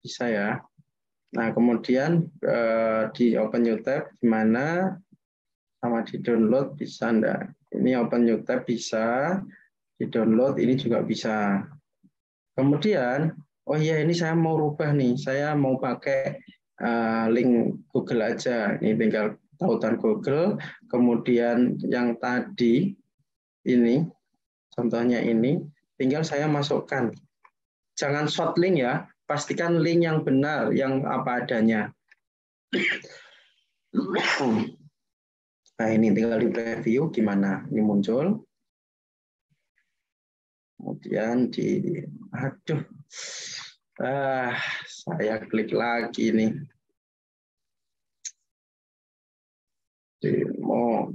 S2: Bisa ya. Nah, kemudian di Open New Tab gimana? Sama di download bisa enggak? Ini Open New Tab bisa, di download ini juga bisa. Kemudian, oh iya ini saya mau rubah nih, saya mau pakai link Google aja. Ini tinggal tautan Google, kemudian yang tadi ini, contohnya ini, tinggal saya masukkan. Jangan short link ya, pastikan link yang benar, yang apa adanya. Nah ini tinggal di preview gimana, ini muncul. Kemudian saya klik lagi nih. Demo.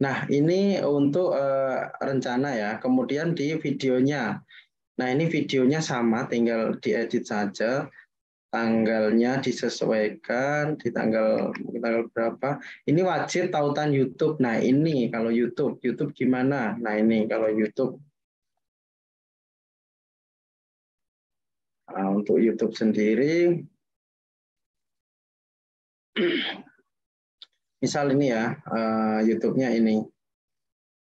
S2: Nah, ini untuk rencana ya. Kemudian di videonya. Nah, ini videonya sama, tinggal diedit saja. Tanggalnya disesuaikan di tanggal berapa. Ini wajib tautan YouTube. Nah, ini kalau YouTube gimana? Nah, ini kalau YouTube. Nah, untuk YouTube sendiri, misal ini ya, YouTube-nya ini.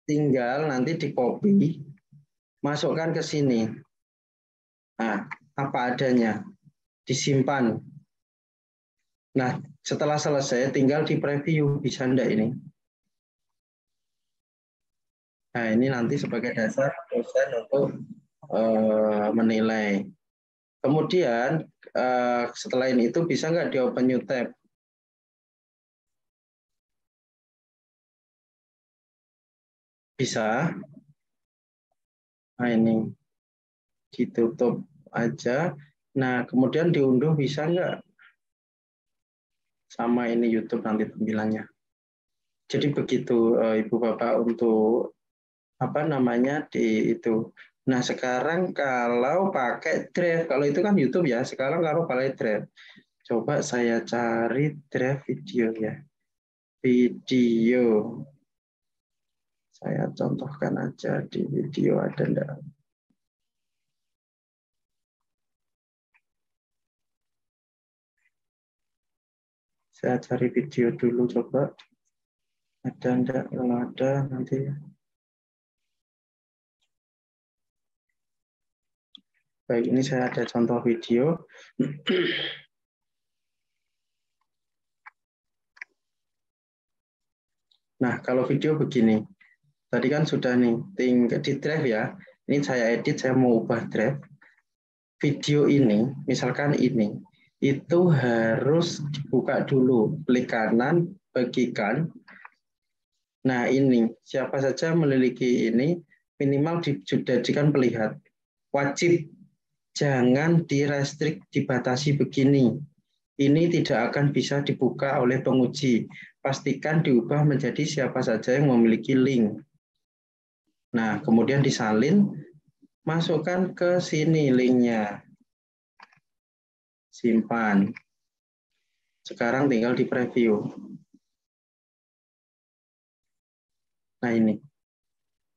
S2: Tinggal nanti di copy, masukkan ke sini. Nah, apa adanya, disimpan. Nah, setelah selesai tinggal di preview, bisa enggak ini? Nah, ini nanti sebagai dasar dosen untuk menilai. Kemudian setelah itu bisa nggak di open new tab? Bisa. Nah, ini ditutup aja. Nah, kemudian diunduh bisa nggak? Sama ini YouTube nanti tampilannya. Jadi begitu Ibu Bapak untuk apa namanya di itu. Nah, sekarang kalau pakai Drive, kalau itu kan YouTube ya, sekarang kalau pakai Drive. Coba saya cari Drive video ya. Video. Saya contohkan aja di video ada enggak. Saya cari video dulu coba. Ada enggak? Kalau ada nanti. Baik, ini saya ada contoh video. Nah, kalau video begini. Tadi kan sudah nih, tinggal di drive ya. Ini saya edit, saya mau ubah drive. Video ini, misalkan ini, itu harus dibuka dulu. Klik kanan, bagikan. Nah, ini, siapa saja memiliki ini, minimal dijadikan pelihat. Wajib, jangan direstrik, dibatasi begini. Ini tidak akan bisa dibuka oleh penguji. Pastikan diubah menjadi siapa saja yang memiliki link. Nah, kemudian disalin, masukkan ke sini linknya. Simpan. Sekarang tinggal di preview. Nah, ini.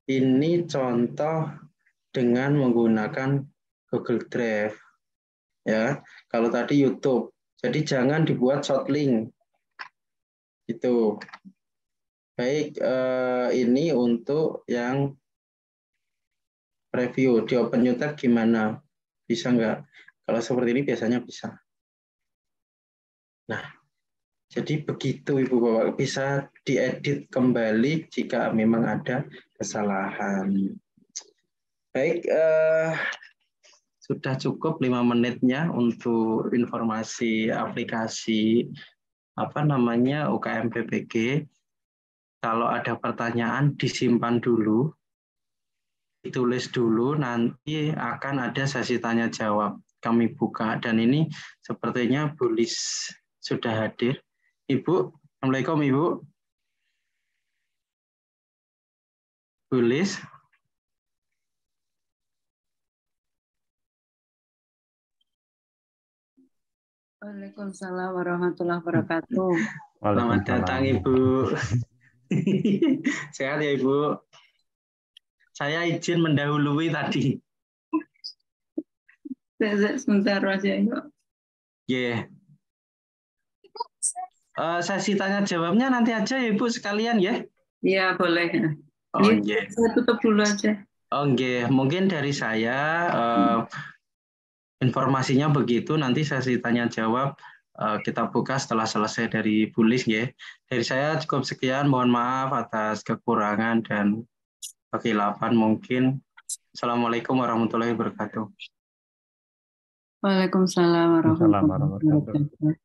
S2: Ini contoh dengan menggunakan Google Drive. Ya, kalau tadi YouTube. Jadi jangan dibuat short link. Itu. Baik, ini untuk yang preview di Open New Tab gimana? Bisa nggak? Kalau seperti ini biasanya bisa. Nah, jadi begitu Ibu Bapak, bisa diedit kembali jika memang ada kesalahan. Baik, sudah cukup 5 menitnya untuk informasi aplikasi UKM PPG. Kalau ada pertanyaan disimpan dulu. Ditulis dulu, nanti akan ada sesi tanya jawab. Kami buka, dan ini sepertinya Bu Lis sudah hadir. Ibu, Assalamualaikum Ibu. Bu Lis.
S6: Waalaikumsalam warahmatullahi wabarakatuh.
S2: Selamat datang Ibu. Sehat ya Ibu. Saya izin mendahului tadi.
S6: Sebentar aja Ibu.
S2: Yeah. Sesi tanya jawabnya nanti aja ya Ibu sekalian ya.
S6: Iya boleh.
S2: Oh
S6: yeah. Saya tutup dulu aja.
S2: Oh yeah. Mungkin dari saya informasinya begitu. Nanti sesi tanya jawab kita buka setelah selesai dari Bu Lis ya. Dari saya cukup sekian. Mohon maaf atas kekurangan dan kekhilafan mungkin. Assalamualaikum warahmatullahi wabarakatuh.
S6: Waalaikumsalam warahmatullahi wabarakatuh.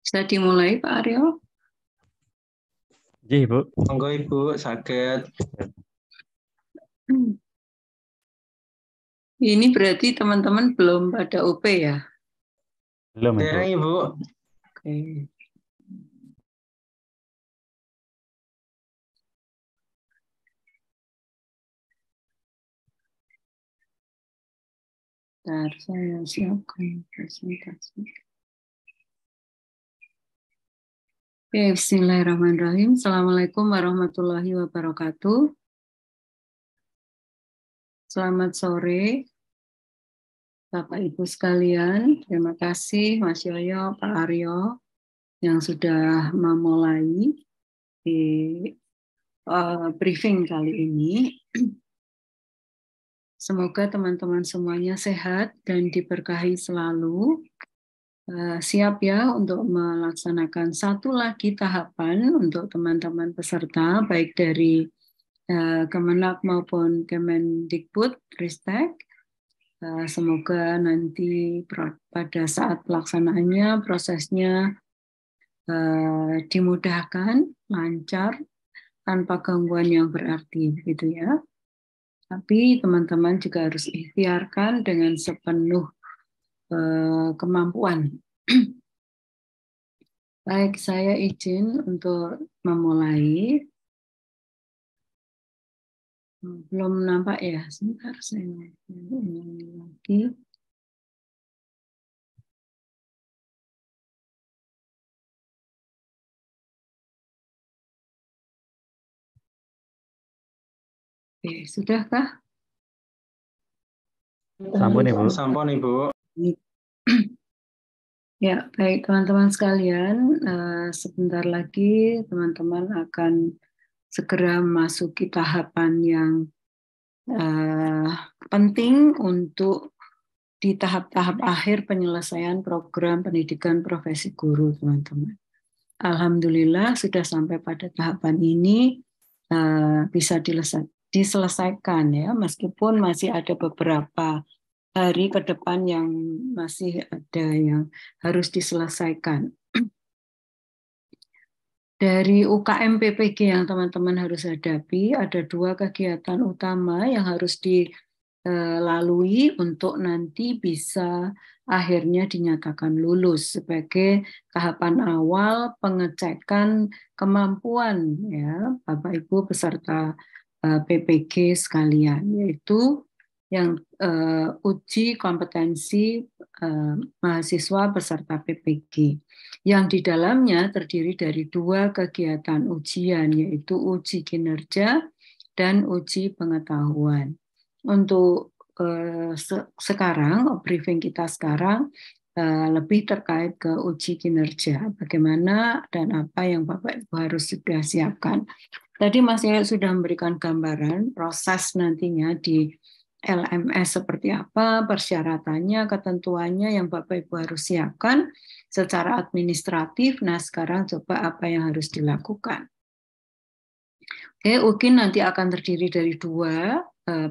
S6: Bisa dimulai Pak Aryo?
S1: Iya, Bu.
S2: Monggo Ibu, sakit.
S6: Ini berarti teman-teman belum pada UP ya?
S1: Belum, Ibu.
S2: Ibu.
S6: Oke. Bentar, saya siapkan presentasi. Bismillahirrahmanirrahim. Assalamualaikum warahmatullahi wabarakatuh. Selamat sore, Bapak Ibu sekalian. Terima kasih Mas Yoyo, Pak Aryo yang sudah memulai di briefing kali ini. Semoga teman-teman semuanya sehat dan diberkahi selalu. Siap ya untuk melaksanakan satu lagi tahapan untuk teman-teman peserta, baik dari Kemenak maupun Kemendikbud, Ristek. Semoga nanti pada saat pelaksanaannya, prosesnya dimudahkan, lancar, tanpa gangguan yang berarti, gitu ya. Tapi teman-teman juga harus ikhtiarkan dengan sepenuh kemampuan. Baik, saya izin untuk memulai. Belum nampak ya, sebentar saya ulangi lagi. Oke, sudahkah?
S1: Sampun Ibu.
S2: Sampun Ibu.
S6: Ya, baik teman-teman sekalian, sebentar lagi teman-teman akan segera memasuki tahapan yang penting untuk di tahap-tahap akhir penyelesaian program pendidikan profesi guru, teman-teman. Alhamdulillah sudah sampai pada tahapan ini bisa diselesaikan ya, meskipun masih ada beberapa hari ke depan yang masih ada yang harus diselesaikan. Dari UKM PPG yang teman-teman harus hadapi, ada 2 kegiatan utama yang harus dilalui untuk nanti bisa akhirnya dinyatakan lulus sebagai tahapan awal pengecekan kemampuan ya Bapak Ibu peserta PPG sekalian, yaitu yang uji kompetensi mahasiswa peserta PPG yang di dalamnya terdiri dari 2 kegiatan ujian, yaitu uji kinerja dan uji pengetahuan. Untuk sekarang, briefing kita sekarang lebih terkait ke uji kinerja, bagaimana dan apa yang Bapak Ibu harus sudah siapkan. Tadi Mas Yaya sudah memberikan gambaran proses nantinya di LMS seperti apa, persyaratannya, ketentuannya yang Bapak Ibu harus siapkan secara administratif. Nah, sekarang coba apa yang harus dilakukan. Oke, UKIN nanti akan terdiri dari 2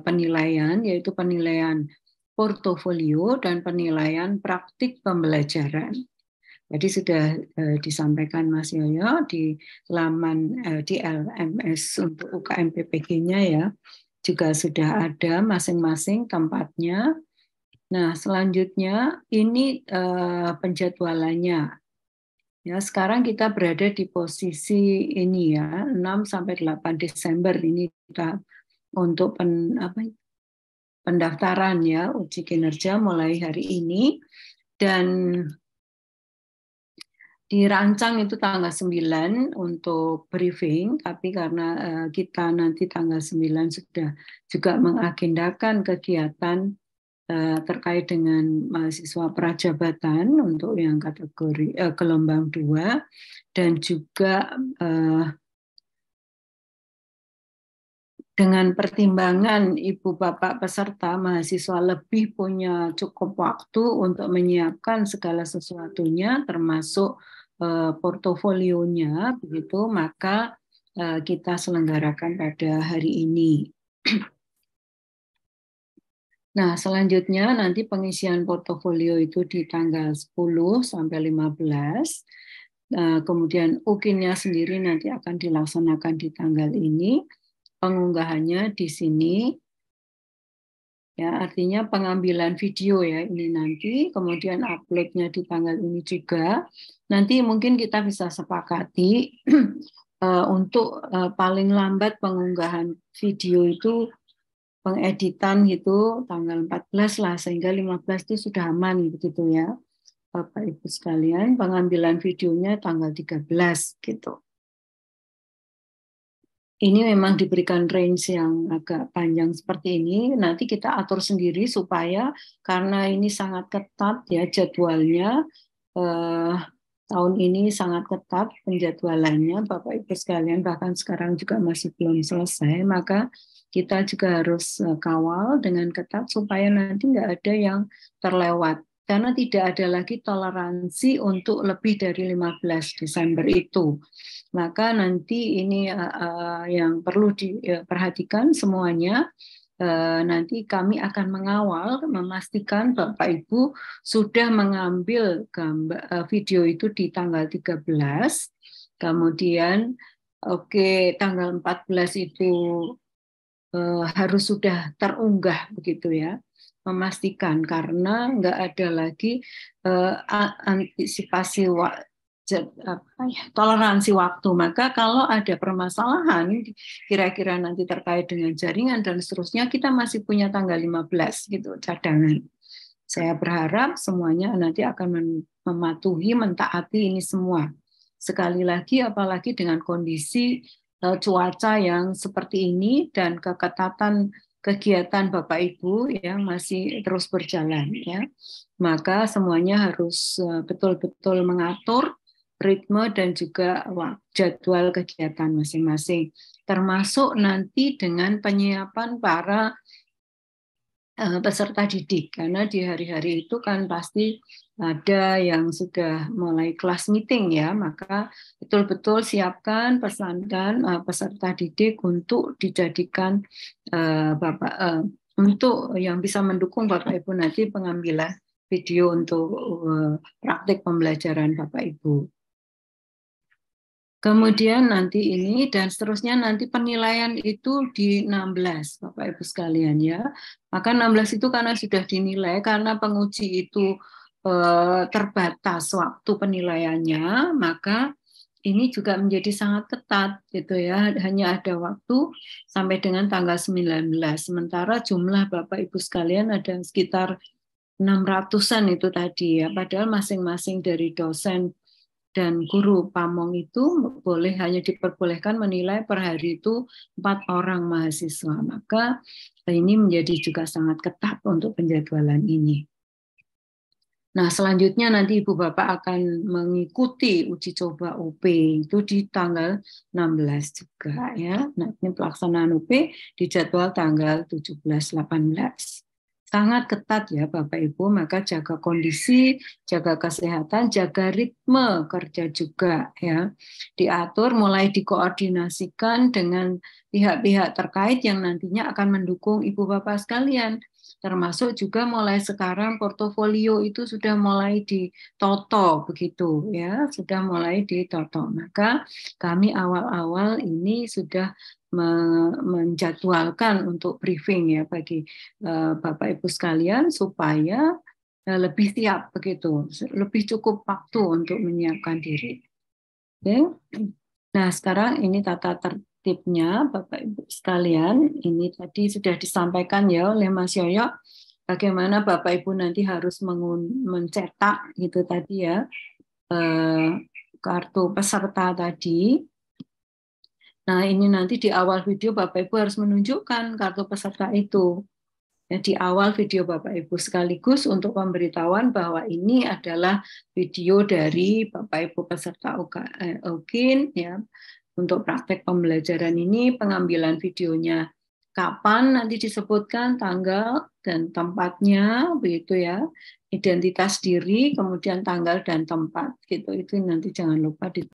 S6: penilaian, yaitu penilaian portofolio dan penilaian praktik pembelajaran. Jadi sudah disampaikan Mas Yoyo di laman di LMS untuk UKM PPG-nya ya, juga sudah ada masing-masing tempatnya. Nah, selanjutnya ini penjadwalannya. Ya, sekarang kita berada di posisi ini ya, 6 sampai 8 Desember ini kita untuk pendaftaran ya, uji kinerja mulai hari ini, dan dirancang itu tanggal 9 untuk briefing, tapi karena kita nanti tanggal 9 sudah juga mengagendakan kegiatan terkait dengan mahasiswa prajabatan untuk yang kategori gelombang 2, dan juga dengan pertimbangan Ibu Bapak peserta mahasiswa lebih punya cukup waktu untuk menyiapkan segala sesuatunya termasuk portofolionya, begitu, maka kita selenggarakan pada hari ini. Nah, selanjutnya nanti pengisian portofolio itu di tanggal 10 sampai 15. Kemudian UKIN-nya sendiri nanti akan dilaksanakan di tanggal ini. Pengunggahannya di sini. Ya, artinya pengambilan video ya ini nanti, kemudian upload-nya di tanggal ini juga. Nanti mungkin kita bisa sepakati untuk paling lambat pengunggahan video itu, pengeditan itu tanggal 14 lah, sehingga 15 itu sudah aman begitu ya Bapak Ibu sekalian. Pengambilan videonya tanggal 13 gitu. Ini memang diberikan range yang agak panjang seperti ini. Nanti kita atur sendiri supaya karena ini sangat ketat ya jadwalnya, tahun ini sangat ketat penjadwalannya Bapak Ibu sekalian, bahkan sekarang juga masih belum selesai, maka kita juga harus kawal dengan ketat supaya nanti nggak ada yang terlewat. Karena tidak ada lagi toleransi untuk lebih dari 15 Desember itu. Maka nanti ini yang perlu diperhatikan semuanya. Nanti kami akan mengawal, memastikan Bapak Ibu sudah mengambil video itu di tanggal 13, kemudian tanggal 14 itu harus sudah terunggah begitu ya, memastikan karena nggak ada lagi antisipasi toleransi waktu. Maka kalau ada permasalahan kira-kira nanti terkait dengan jaringan dan seterusnya, kita masih punya tanggal 15 gitu cadangan. Saya berharap semuanya nanti akan mematuhi, mentaati ini semua. Sekali lagi apalagi dengan kondisi cuaca yang seperti ini dan keketatan kegiatan Bapak Ibu yang masih terus berjalan ya. Maka semuanya harus betul-betul mengatur ritme dan juga jadwal kegiatan masing-masing, termasuk nanti dengan penyiapan para peserta didik, karena di hari-hari itu kan pasti ada yang sudah mulai kelas meeting ya, maka betul-betul siapkan, pesankan peserta didik untuk dijadikan untuk yang bisa mendukung Bapak Ibu nanti pengambilan video untuk praktik pembelajaran Bapak Ibu. Kemudian nanti ini dan seterusnya nanti penilaian itu di 16 Bapak Ibu sekalian ya. Maka 16 itu karena sudah dinilai, karena penguji itu terbatas waktu penilaiannya, maka ini juga menjadi sangat ketat gitu ya. Hanya ada waktu sampai dengan tanggal 19. Sementara jumlah Bapak Ibu sekalian ada sekitar 600-an itu tadi ya. Padahal masing-masing dari dosen dan guru pamong itu hanya diperbolehkan menilai per hari itu 4 orang mahasiswa. Maka ini menjadi juga sangat ketat untuk penjadwalan ini. Nah, selanjutnya nanti Ibu Bapak akan mengikuti uji coba UP itu di tanggal 16 juga ya. Nah, ini pelaksanaan UP di jadwal tanggal 17-18. Sangat ketat ya Bapak Ibu, maka jaga kondisi, jaga kesehatan, jaga ritme kerja juga ya. Diatur mulai dikoordinasikan dengan pihak-pihak terkait yang nantinya akan mendukung Ibu Bapak sekalian. Termasuk juga mulai sekarang portofolio itu sudah mulai ditoto begitu ya, sudah mulai ditoto. Maka kami awal-awal ini sudah menjadwalkan untuk briefing ya bagi Bapak Ibu sekalian supaya lebih siap begitu, lebih cukup waktu untuk menyiapkan diri. Oke. Nah, sekarang ini tata tertibnya Bapak Ibu sekalian, ini tadi sudah disampaikan ya oleh Mas Yoyo bagaimana Bapak Ibu nanti harus mencetak gitu tadi ya kartu peserta tadi. Nah, ini nanti di awal video Bapak Ibu harus menunjukkan kartu peserta itu. Ya, di awal video Bapak Ibu sekaligus untuk pemberitahuan bahwa ini adalah video dari Bapak Ibu peserta UKIN ya. Untuk praktek pembelajaran ini pengambilan videonya kapan nanti disebutkan tanggal dan tempatnya begitu ya. Identitas diri, kemudian tanggal dan tempat gitu. Itu nanti jangan lupa di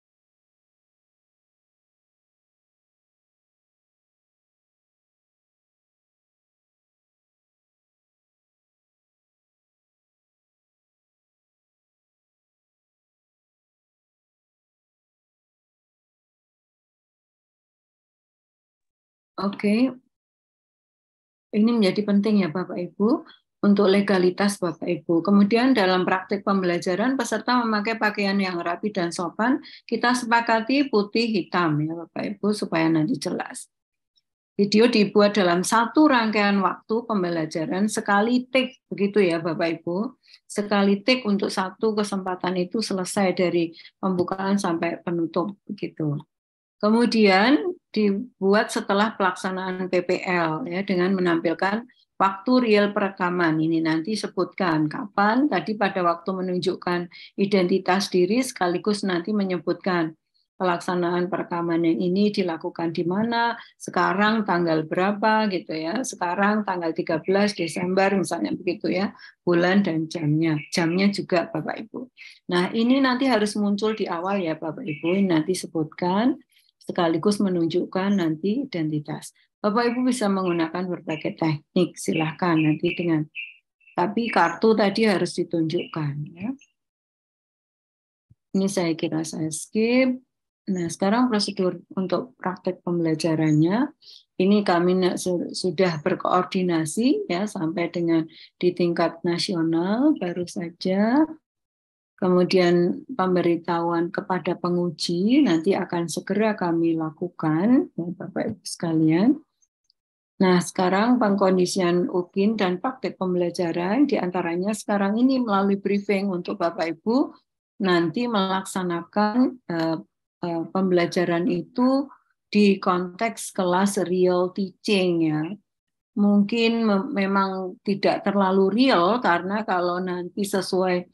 S6: Oke, ini menjadi penting ya Bapak Ibu untuk legalitas Bapak Ibu. Kemudian dalam praktik pembelajaran peserta memakai pakaian yang rapi dan sopan, kita sepakati putih hitam ya Bapak Ibu supaya nanti jelas. Video dibuat dalam satu rangkaian waktu pembelajaran sekali take begitu ya Bapak Ibu. Sekali take untuk satu kesempatan itu selesai dari pembukaan sampai penutup begitu. Kemudian dibuat setelah pelaksanaan PPL ya dengan menampilkan Waktu real perekaman ini nanti sebutkan kapan, tadi pada waktu menunjukkan identitas diri sekaligus nanti menyebutkan pelaksanaan perekaman yang ini dilakukan di mana, sekarang tanggal berapa gitu ya, sekarang tanggal 13 Desember misalnya begitu ya, bulan dan jamnya juga Bapak Ibu. Nah ini nanti harus muncul di awal ya Bapak Ibu, ini nanti sebutkan sekaligus menunjukkan nanti identitas. Bapak Ibu bisa menggunakan berbagai teknik, silahkan nanti dengan, tapi kartu tadi harus ditunjukkan ya. Ini saya kira saya skip. Nah, sekarang prosedur untuk praktek pembelajarannya. Ini kami sudah berkoordinasi ya sampai dengan di tingkat nasional baru saja. Kemudian pemberitahuan kepada penguji nanti akan segera kami lakukan, ya, Bapak Ibu sekalian. Nah, sekarang pengkondisian UKIN dan praktek pembelajaran diantaranya sekarang ini melalui briefing untuk Bapak Ibu nanti melaksanakan pembelajaran itu di konteks kelas real teaching ya. Mungkin memang tidak terlalu real karena kalau nanti sesuai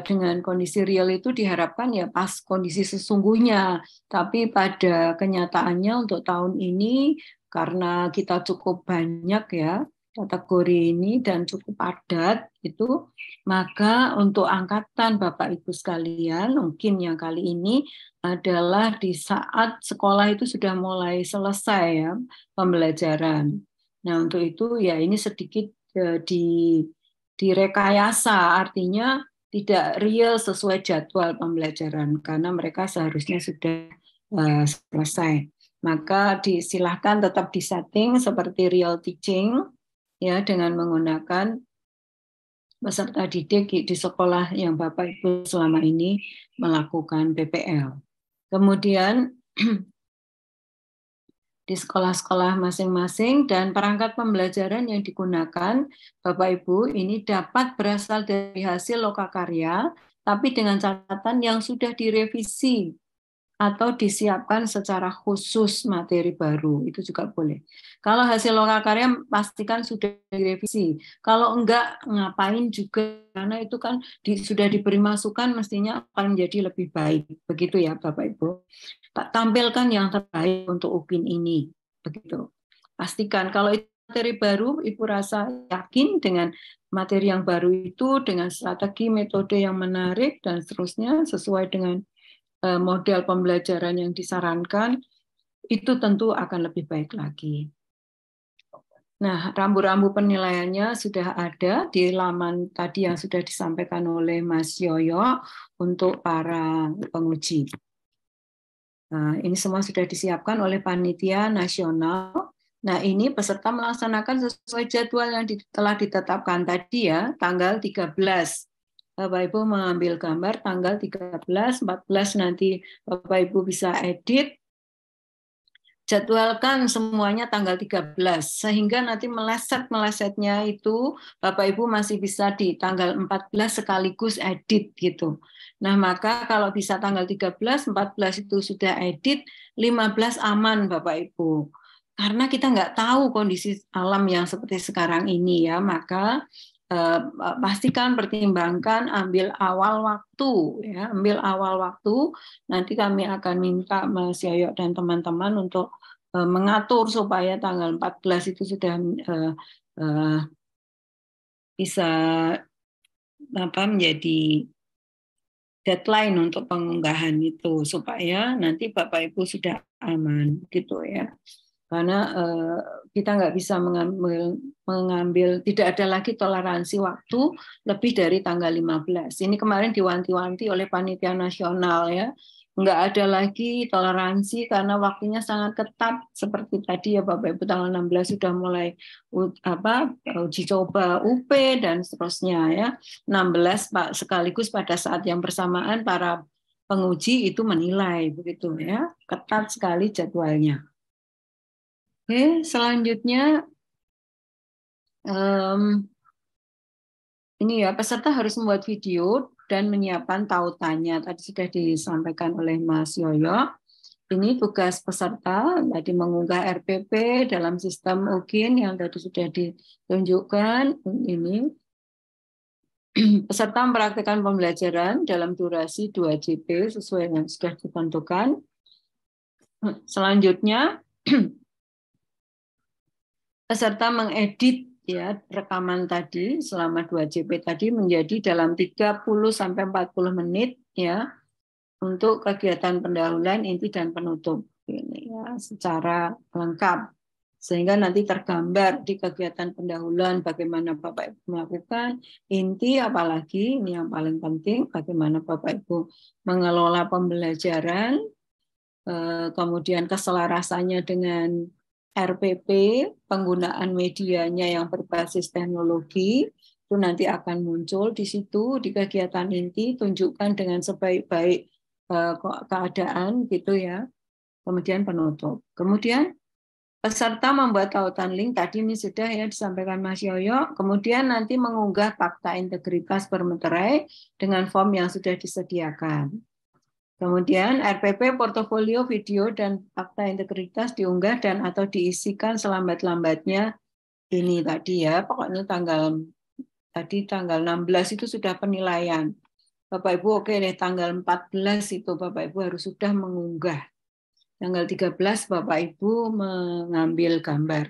S6: dengan kondisi real itu diharapkan ya pas kondisi sesungguhnya. Tapi pada kenyataannya untuk tahun ini karena kita cukup banyak ya kategori ini dan cukup padat itu, maka untuk angkatan Bapak Ibu sekalian mungkin yang kali ini adalah di saat sekolah itu sudah mulai selesai ya pembelajaran. Nah untuk itu ya ini sedikit direkayasa, artinya tidak real sesuai jadwal pembelajaran karena mereka seharusnya sudah selesai. Maka disilahkan tetap disetting seperti real teaching ya dengan menggunakan peserta didik di sekolah yang Bapak Ibu selama ini melakukan PPL. Kemudian di sekolah-sekolah masing-masing dan perangkat pembelajaran yang digunakan Bapak Ibu ini dapat berasal dari hasil lokakarya tapi dengan catatan yang sudah direvisi atau disiapkan secara khusus materi baru, itu juga boleh. Kalau hasil lokakarya pastikan sudah direvisi. Kalau enggak, ngapain juga, karena itu kan sudah diberi masukan mestinya akan menjadi lebih baik. Begitu ya Bapak Ibu. Tampilkan yang terbaik untuk UKIN ini. Begitu. Pastikan kalau itu materi baru, Ibu rasa yakin dengan materi yang baru itu, dengan strategi, metode yang menarik, dan seterusnya, sesuai dengan model pembelajaran yang disarankan, itu tentu akan lebih baik lagi. Nah, rambu-rambu penilaiannya sudah ada di laman tadi yang sudah disampaikan oleh Mas Yoyo untuk para penguji. Nah, ini semua sudah disiapkan oleh panitia nasional. Nah, ini peserta melaksanakan sesuai jadwal yang telah ditetapkan tadi ya, tanggal 13. Bapak Ibu mengambil gambar tanggal 13, 14 nanti Bapak Ibu bisa edit, jadwalkan semuanya tanggal 13, sehingga nanti melesetnya itu Bapak Ibu masih bisa di tanggal 14 sekaligus edit gitu. Nah maka kalau bisa tanggal 13, 14 itu sudah edit, 15 aman Bapak Ibu. Karena kita nggak tahu kondisi alam yang seperti sekarang ini ya, maka pastikan pertimbangkan ambil awal waktu ya, ambil awal waktu. Nanti kami akan minta Mas Yoyo dan teman-teman untuk mengatur supaya tanggal 14 itu sudah bisa menjadi deadline untuk pengunggahan itu supaya nanti Bapak Ibu sudah aman gitu ya. Karena kita nggak bisa mengambil, tidak ada lagi toleransi waktu lebih dari tanggal 15. Ini kemarin diwanti-wanti oleh panitia nasional ya, nggak ada lagi toleransi karena waktunya sangat ketat seperti tadi ya Bapak Ibu, tanggal 16 sudah mulai uji coba UP dan seterusnya ya. 16 sekaligus pada saat yang bersamaan para penguji itu menilai begitu ya, ketat sekali jadwalnya. Oke, selanjutnya ini ya, peserta harus membuat video dan menyiapkan tautannya. Tadi sudah disampaikan oleh Mas Yoyo. ini tugas peserta, tadi mengunggah RPP dalam sistem UKIN yang tadi sudah ditunjukkan. Ini peserta mempraktikkan pembelajaran dalam durasi 2 JP sesuai yang sudah ditentukan. Selanjutnya, peserta mengedit ya rekaman tadi selama 2 JP tadi menjadi dalam 30 sampai 40 menit ya untuk kegiatan pendahuluan, inti dan penutup ini ya secara lengkap. Sehingga nanti tergambar di kegiatan pendahuluan bagaimana Bapak Ibu melakukan, inti apalagi ini yang paling penting bagaimana Bapak Ibu mengelola pembelajaran, kemudian keselarasannya dengan RPP, penggunaan medianya yang berbasis teknologi, itu nanti akan muncul di situ di kegiatan inti, tunjukkan dengan sebaik-baik keadaan gitu ya. Kemudian penutup. Kemudian peserta membuat tautan link, tadi ini sudah ya disampaikan Mas Yoyo, kemudian nanti mengunggah fakta integritas bermeterai dengan form yang sudah disediakan. Kemudian RPP, portofolio, video, dan fakta integritas diunggah dan atau diisikan selambat-lambatnya ini tadi ya, pokoknya tanggal 16 itu sudah penilaian. Bapak Ibu oke deh, tanggal 14 itu Bapak Ibu harus sudah mengunggah. Tanggal 13 Bapak Ibu mengambil gambar,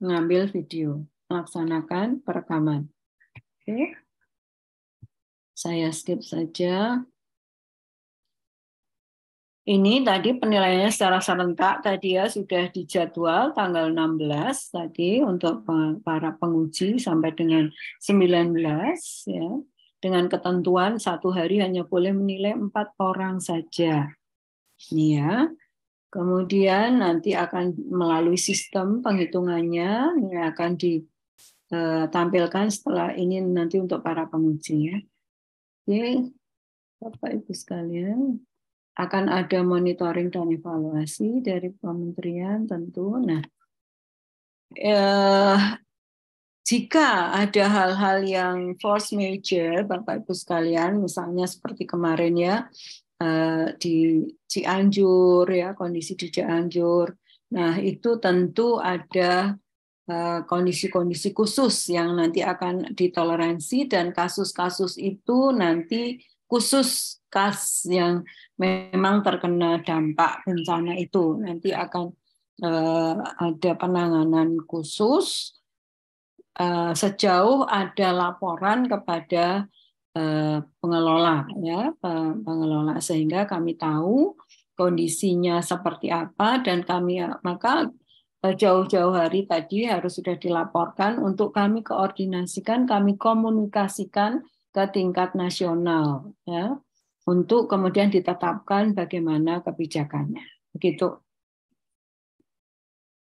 S6: mengambil video, melaksanakan perekaman. Oke. Saya skip saja. Ini tadi penilaiannya secara serentak tadi ya sudah dijadwal tanggal 16 tadi untuk para penguji sampai dengan 19 ya. Dengan ketentuan 1 hari hanya boleh menilai 4 orang saja. Ini ya. Kemudian nanti akan melalui sistem penghitungannya yang akan ditampilkan setelah ini nanti untuk para penguji ya. Oke, Bapak Ibu sekalian, akan ada monitoring dan evaluasi dari kementerian tentu. Nah, jika ada hal-hal yang force major, Bapak Ibu sekalian, misalnya seperti kemarin ya, di Cianjur ya, kondisi di Cianjur. Nah, itu tentu ada kondisi-kondisi khusus yang nanti akan ditoleransi dan kasus-kasus itu nanti khusus yang memang terkena dampak bencana itu nanti akan ada penanganan khusus sejauh ada laporan kepada pengelola ya pengelola sehingga kami tahu kondisinya seperti apa dan kami maka jauh-jauh hari tadi harus sudah dilaporkan untuk kami koordinasikan, kami komunikasikan ke tingkat nasional ya untuk kemudian ditetapkan bagaimana kebijakannya begitu.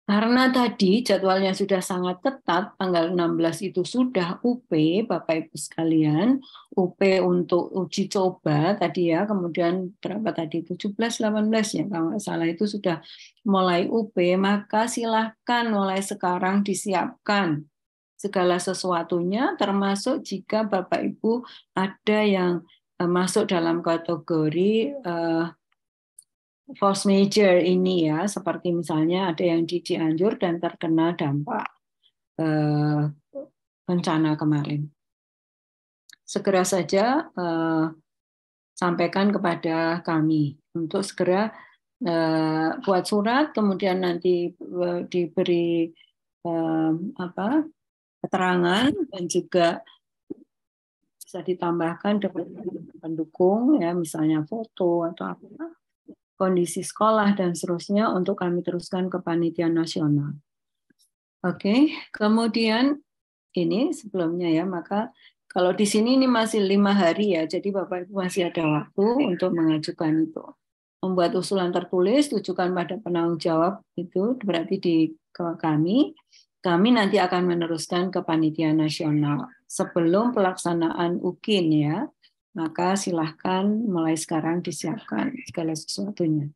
S6: Karena tadi jadwalnya sudah sangat ketat, tanggal 16 itu sudah UP, Bapak Ibu sekalian, UP untuk uji coba tadi ya, kemudian berapa tadi, 17, 18 ya, kalau nggak salah itu sudah mulai UP, maka silahkan mulai sekarang disiapkan segala sesuatunya, termasuk jika Bapak Ibu ada yang masuk dalam kategori force major ini ya, seperti misalnya ada yang di Cianjur dan terkena dampak bencana kemarin. Segera saja sampaikan kepada kami untuk segera buat surat, kemudian nanti diberi keterangan dan juga bisa ditambahkan pendukung ya, misalnya foto atau apa. Kondisi sekolah dan seterusnya untuk kami teruskan ke panitia nasional. Oke, kemudian ini sebelumnya ya, maka kalau di sini ini masih 5 hari ya, jadi Bapak Ibu masih ada waktu untuk mengajukan itu. Membuat usulan tertulis, tujukan pada penanggung jawab itu berarti di kami nanti akan meneruskan ke panitia nasional sebelum pelaksanaan UKIN ya. Maka silahkan mulai sekarang disiapkan segala sesuatunya.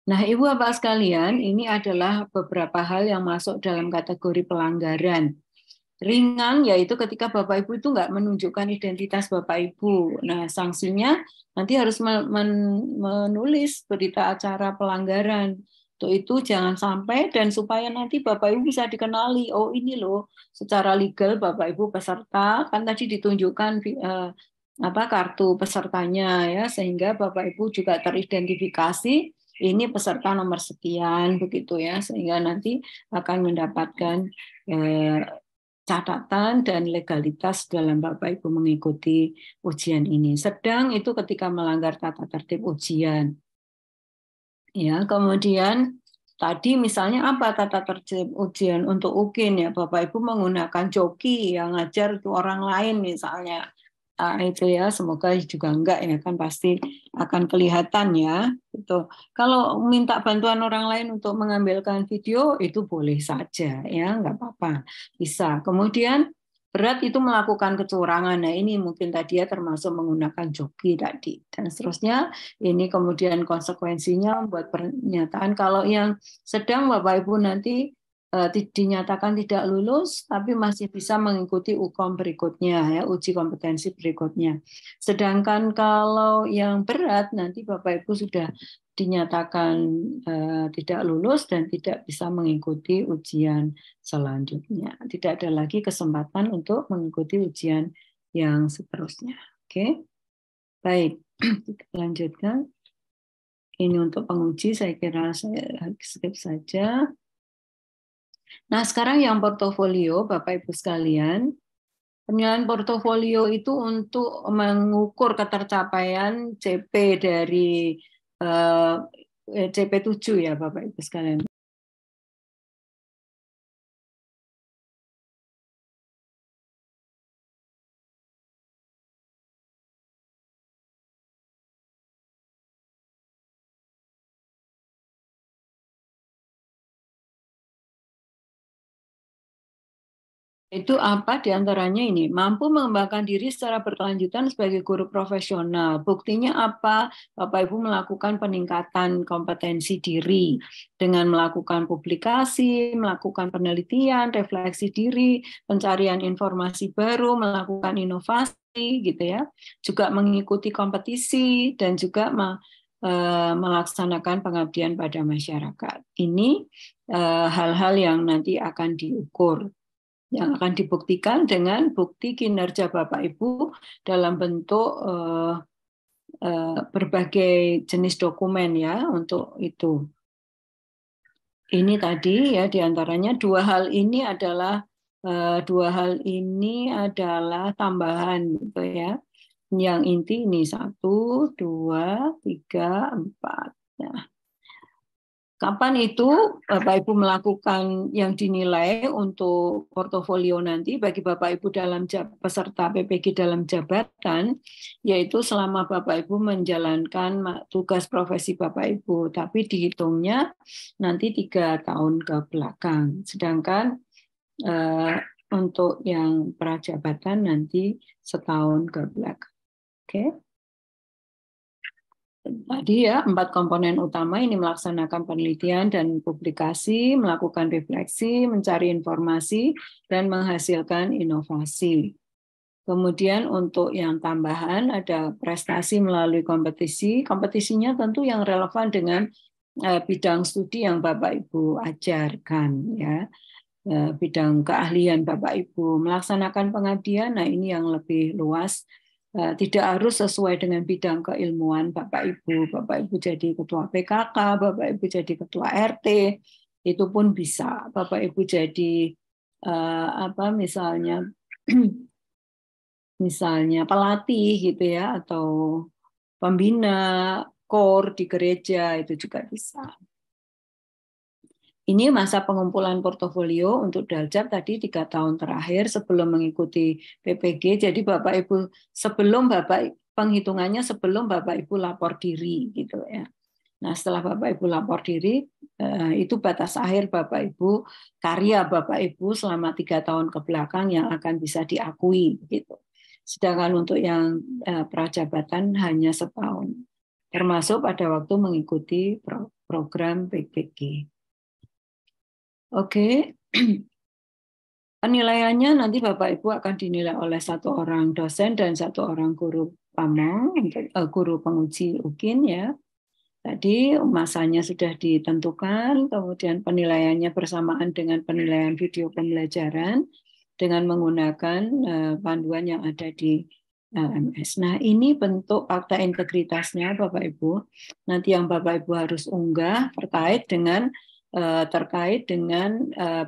S6: Nah, Ibu Bapak sekalian, ini adalah beberapa hal yang masuk dalam kategori pelanggaran. Ringan yaitu ketika Bapak Ibu itu nggak menunjukkan identitas Bapak Ibu. Nah, sanksinya nanti harus menulis berita acara pelanggaran. Untuk itu jangan sampai, dan supaya nanti Bapak Ibu bisa dikenali, oh ini loh secara legal Bapak Ibu peserta, kan tadi ditunjukkan kartu pesertanya ya, sehingga Bapak Ibu juga teridentifikasi ini peserta nomor sekian begitu ya, sehingga nanti akan mendapatkan catatan dan legalitas dalam Bapak Ibu mengikuti ujian ini. Sedang itu ketika melanggar tata tertib ujian. Ya, kemudian tadi misalnya apa tata tertib ujian untuk UKIN ya, Bapak Ibu menggunakan joki yang ngajar itu orang lain misalnya. Itu ya, semoga juga enggak ya, kan pasti akan kelihatan ya. Itu kalau minta bantuan orang lain untuk mengambilkan video itu boleh saja ya, enggak apa-apa, bisa. Kemudian berat itu melakukan kecurangan. Nah, ini mungkin tadi ya termasuk menggunakan joki tadi dan seterusnya. Ini kemudian konsekuensinya buat pernyataan kalau yang sedang Bapak Ibu nanti dinyatakan tidak lulus, tapi masih bisa mengikuti UKOM berikutnya, ya, uji kompetensi berikutnya. Sedangkan kalau yang berat, nanti Bapak Ibu sudah dinyatakan tidak lulus dan tidak bisa mengikuti ujian selanjutnya. Tidak ada lagi kesempatan untuk mengikuti ujian yang seterusnya. Oke, baik, kita lanjutkan. Ini untuk penguji, saya kira saya skip saja. Nah, sekarang yang portofolio, Bapak Ibu sekalian, penilaian portofolio itu untuk mengukur ketercapaian CP dari CP7 ya, Bapak Ibu sekalian. Itu apa diantaranya ini? Mampu mengembangkan diri secara berkelanjutan sebagai guru profesional. Buktinya apa? Bapak Ibu melakukan peningkatan kompetensi diri dengan melakukan publikasi, melakukan penelitian, refleksi diri, pencarian informasi baru, melakukan inovasi, gitu ya. Juga mengikuti kompetisi dan juga melaksanakan pengabdian pada masyarakat. Ini hal-hal yang nanti akan diukur, yang akan dibuktikan dengan bukti kinerja Bapak Ibu dalam bentuk berbagai jenis dokumen ya untuk itu. Ini tadi ya diantaranya dua hal ini adalah tambahan gitu ya. Yang inti ini 1, 2, 3, 4. Nah, kapan itu Bapak Ibu melakukan yang dinilai untuk portofolio nanti bagi Bapak Ibu dalam peserta PPG dalam jabatan, yaitu selama Bapak Ibu menjalankan tugas profesi Bapak Ibu, tapi dihitungnya nanti 3 tahun ke belakang. Sedangkan untuk yang prajabatan nanti setahun ke belakang. Oke. Tadi ya, 4 komponen utama ini melaksanakan penelitian dan publikasi, melakukan refleksi, mencari informasi, dan menghasilkan inovasi. Kemudian untuk yang tambahan ada prestasi melalui kompetisi. Kompetisinya tentu yang relevan dengan bidang studi yang Bapak Ibu ajarkan ya. Bidang keahlian Bapak Ibu. Melaksanakan pengabdian, nah ini yang lebih luas. Tidak harus sesuai dengan bidang keilmuan Bapak Ibu. Bapak Ibu jadi ketua PKK, Bapak Ibu jadi ketua RT, itu pun bisa. Bapak Ibu jadi misalnya pelatih gitu ya, atau pembina KOR di gereja, itu juga bisa. Ini masa pengumpulan portofolio untuk Daljab tadi 3 tahun terakhir sebelum mengikuti PPG. Jadi Bapak Ibu penghitungannya sebelum Bapak Ibu lapor diri gitu ya. Nah, setelah Bapak Ibu lapor diri, itu batas akhir Bapak Ibu, karya Bapak Ibu selama 3 tahun ke belakang yang akan bisa diakui gitu. Sedangkan untuk yang prajabatan hanya setahun, termasuk pada waktu mengikuti program PPG. Oke, Penilaiannya nanti Bapak Ibu akan dinilai oleh 1 orang dosen dan 1 orang guru pamong, guru penguji UKIN ya. Tadi masanya sudah ditentukan, kemudian penilaiannya bersamaan dengan penilaian video pembelajaran dengan menggunakan panduan yang ada di LMS. Nah, ini bentuk fakta integritasnya Bapak Ibu. Nanti yang Bapak Ibu harus unggah terkait dengan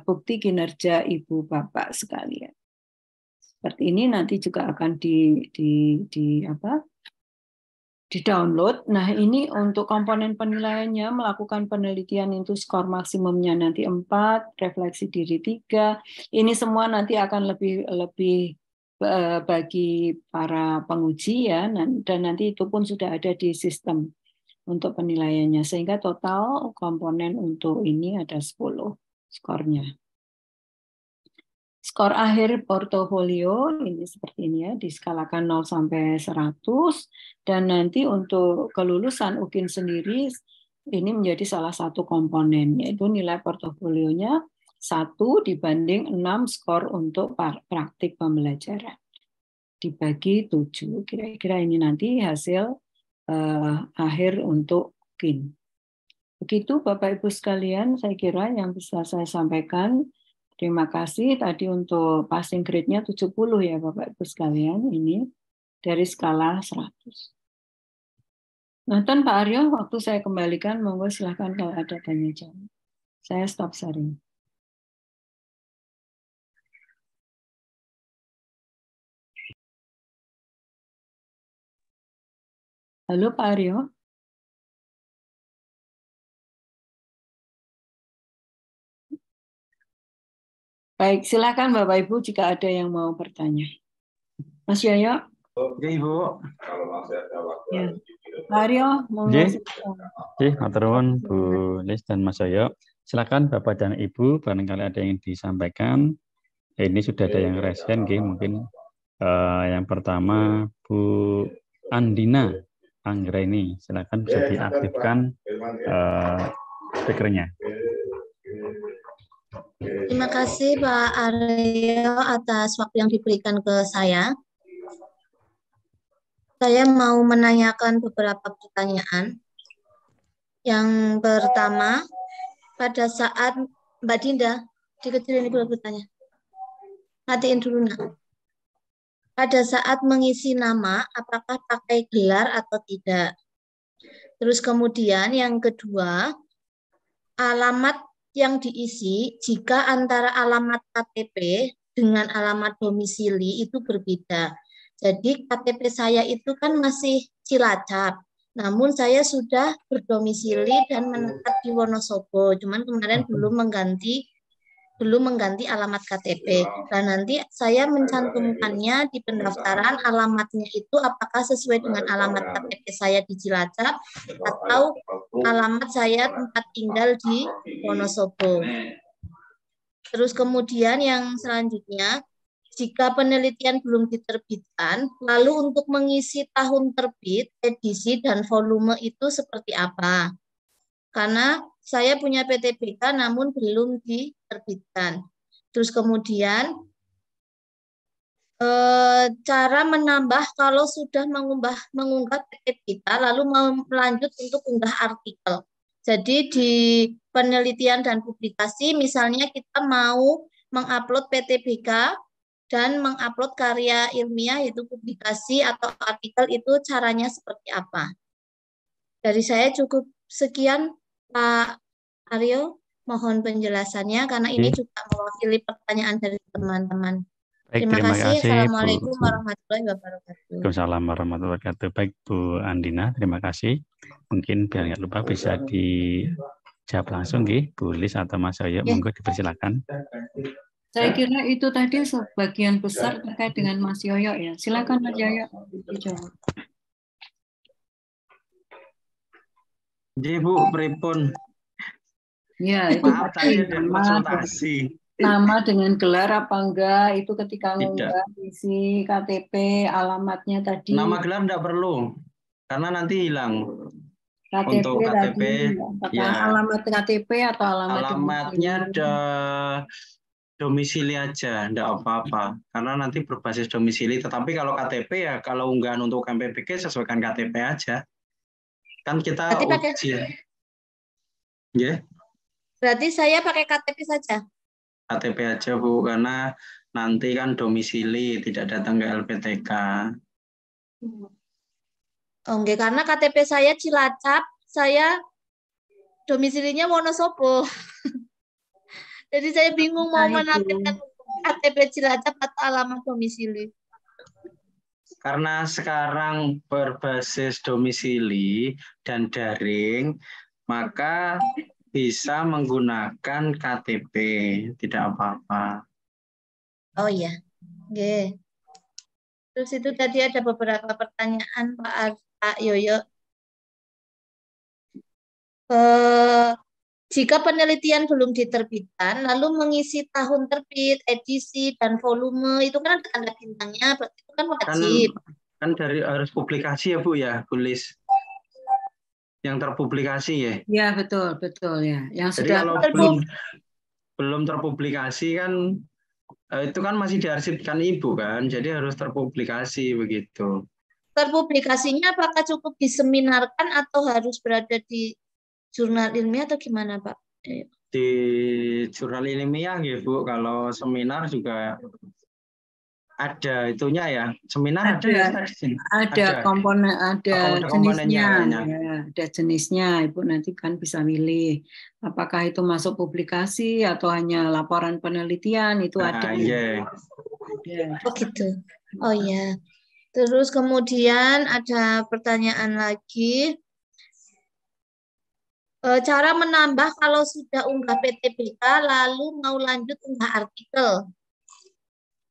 S6: bukti kinerja Ibu Bapak sekalian. Seperti ini nanti juga akan di-download. Nah, ini untuk komponen penilaiannya, melakukan penelitian itu skor maksimumnya nanti 4, refleksi diri 3. Ini semua nanti akan lebih bagi para penguji ya, dan nanti itu pun sudah ada di sistem untuk penilaiannya, sehingga total komponen untuk ini ada 10 skornya. Skor akhir portofolio ini seperti ini ya, diskalakan 0 sampai 100, dan nanti untuk kelulusan UKIN sendiri ini menjadi salah satu komponen, yaitu nilai portofolionya 1 dibanding 6 skor untuk praktik pembelajaran. Dibagi 7, kira-kira ini nanti hasil akhir untuk UKIN. Begitu Bapak Ibu sekalian, saya kira yang bisa saya sampaikan. Terima kasih. Tadi untuk passing grade-nya 70 ya Bapak Ibu sekalian, ini dari skala 100. Nah, Pak Aryo, waktu saya kembalikan, monggo silahkan kalau ada tanya jawab. Saya stop sharing. Halo Pak Aryo. Baik, silakan Bapak Ibu jika ada yang mau bertanya. Mas Yoyo.
S2: Oke Ibu.
S6: Ya. Pak Aryo,
S1: Oke, matur nuwun Bu Lis dan Mas Yoyo. Silakan Bapak dan Ibu, barangkali ada yang disampaikan. Ini sudah ada yang resen, mungkin yang pertama Bu Andina Anggreni, silakan bisa diaktifkan speakernya.
S3: Terima kasih Pak Aryo atas waktu yang diberikan ke saya. Saya mau menanyakan beberapa pertanyaan. Yang pertama, pada saat Mbak Dinda, dikecilin dulu bertanya. Matiin dulu nak. Pada saat mengisi nama, apakah pakai gelar atau tidak? Terus kemudian yang kedua, alamat yang diisi jika antara alamat KTP dengan alamat domisili itu berbeda. Jadi KTP saya itu kan masih Cilacap, namun saya sudah berdomisili dan menetap di Wonosobo. Cuman kemarin belum mengganti alamat KTP. Dan nanti saya mencantumkannya di pendaftaran alamatnya itu apakah sesuai dengan alamat KTP saya di Cilacap atau alamat saya tempat tinggal di Wonosobo. Terus kemudian yang selanjutnya, jika penelitian belum diterbitkan, lalu untuk mengisi tahun terbit, edisi, dan volume itu seperti apa? Karena saya punya PTBK namun belum diterbitkan. Terus kemudian cara menambah kalau sudah mengunggah PTBK lalu mau melanjut untuk unggah artikel. Jadi di penelitian dan publikasi misalnya kita mau mengupload PTBK dan mengupload karya ilmiah yaitu publikasi atau artikel itu caranya seperti apa? Dari saya cukup sekian Pak Aryo, mohon penjelasannya karena ini juga mewakili pertanyaan dari teman-teman.
S1: Baik,
S3: Terima kasih. Assalamualaikum
S1: Bu.
S3: warahmatullahi wabarakatuh.
S1: Waalaikumsalam warahmatullahi wabarakatuh. Baik Bu Andina, terima kasih. Mungkin biar nggak lupa bisa dijawab langsung, Bu Lis atau Mas Yoyo, monggo dipersilakan.
S6: Saya kira itu tadi sebagian besar terkait dengan Mas Yoyo ya. Silakan Mas Yoyo dijawab.
S2: Jadi Bu, pripun?
S6: Ya, itu
S2: Maaf tadi ada konsultasi.
S6: Nama dengan gelar apa enggak, itu ketika ngunggah isi KTP, alamatnya tadi.
S2: Nama gelar enggak perlu, karena nanti hilang.
S6: KTP
S2: untuk KTP,
S6: tadi, ya. Alamat KTP atau alamatnya
S2: alamatnya domisili aja, enggak apa-apa. Karena nanti berbasis domisili. Tetapi kalau KTP ya kalau unggahan untuk KMPBG sesuaikan KTP aja. Kan kita
S3: Berarti pakai
S2: uji. Ya,
S3: berarti saya pakai KTP saja.
S2: KTP aja Bu, karena nanti kan domisili tidak datang ke LPTK.
S3: Oh, enggak, karena KTP saya Cilacap, saya domisilinya Wonosobo. Jadi saya bingung mau menampilkan KTP Cilacap atau alamat domisili.
S2: Karena sekarang berbasis domisili dan daring, maka bisa menggunakan KTP, tidak apa-apa.
S3: Oh iya, oke. Terus itu tadi ada beberapa pertanyaan Pak Yoyo. Jika penelitian belum diterbitkan, lalu mengisi tahun terbit, edisi, dan volume, itu kan ada tanda bintangnya, berarti itu kan wajib.
S2: Kan dari harus publikasi ya Bu ya, tulis. Yang terpublikasi ya.
S6: Ya betul ya. Yang
S2: Jadi
S6: sudah
S2: kalau belum terpublikasi kan itu kan masih diarsipkan Ibu kan, jadi harus terpublikasi begitu.
S3: Terpublikasinya apakah cukup diseminarkan atau harus berada di jurnal ilmiah atau gimana Pak?
S2: Di jurnal ilmiah ya Bu, kalau seminar juga ada itunya ya. Seminar
S6: ada komponen, ada jenisnya, ya, ada jenisnya. Ibu nanti kan bisa milih apakah itu masuk publikasi atau hanya laporan penelitian, itu ada.
S2: Iya.
S3: Oh gitu. Oh ya. Terus kemudian ada pertanyaan lagi. Cara menambah kalau sudah unggah PTBK lalu mau lanjut unggah artikel.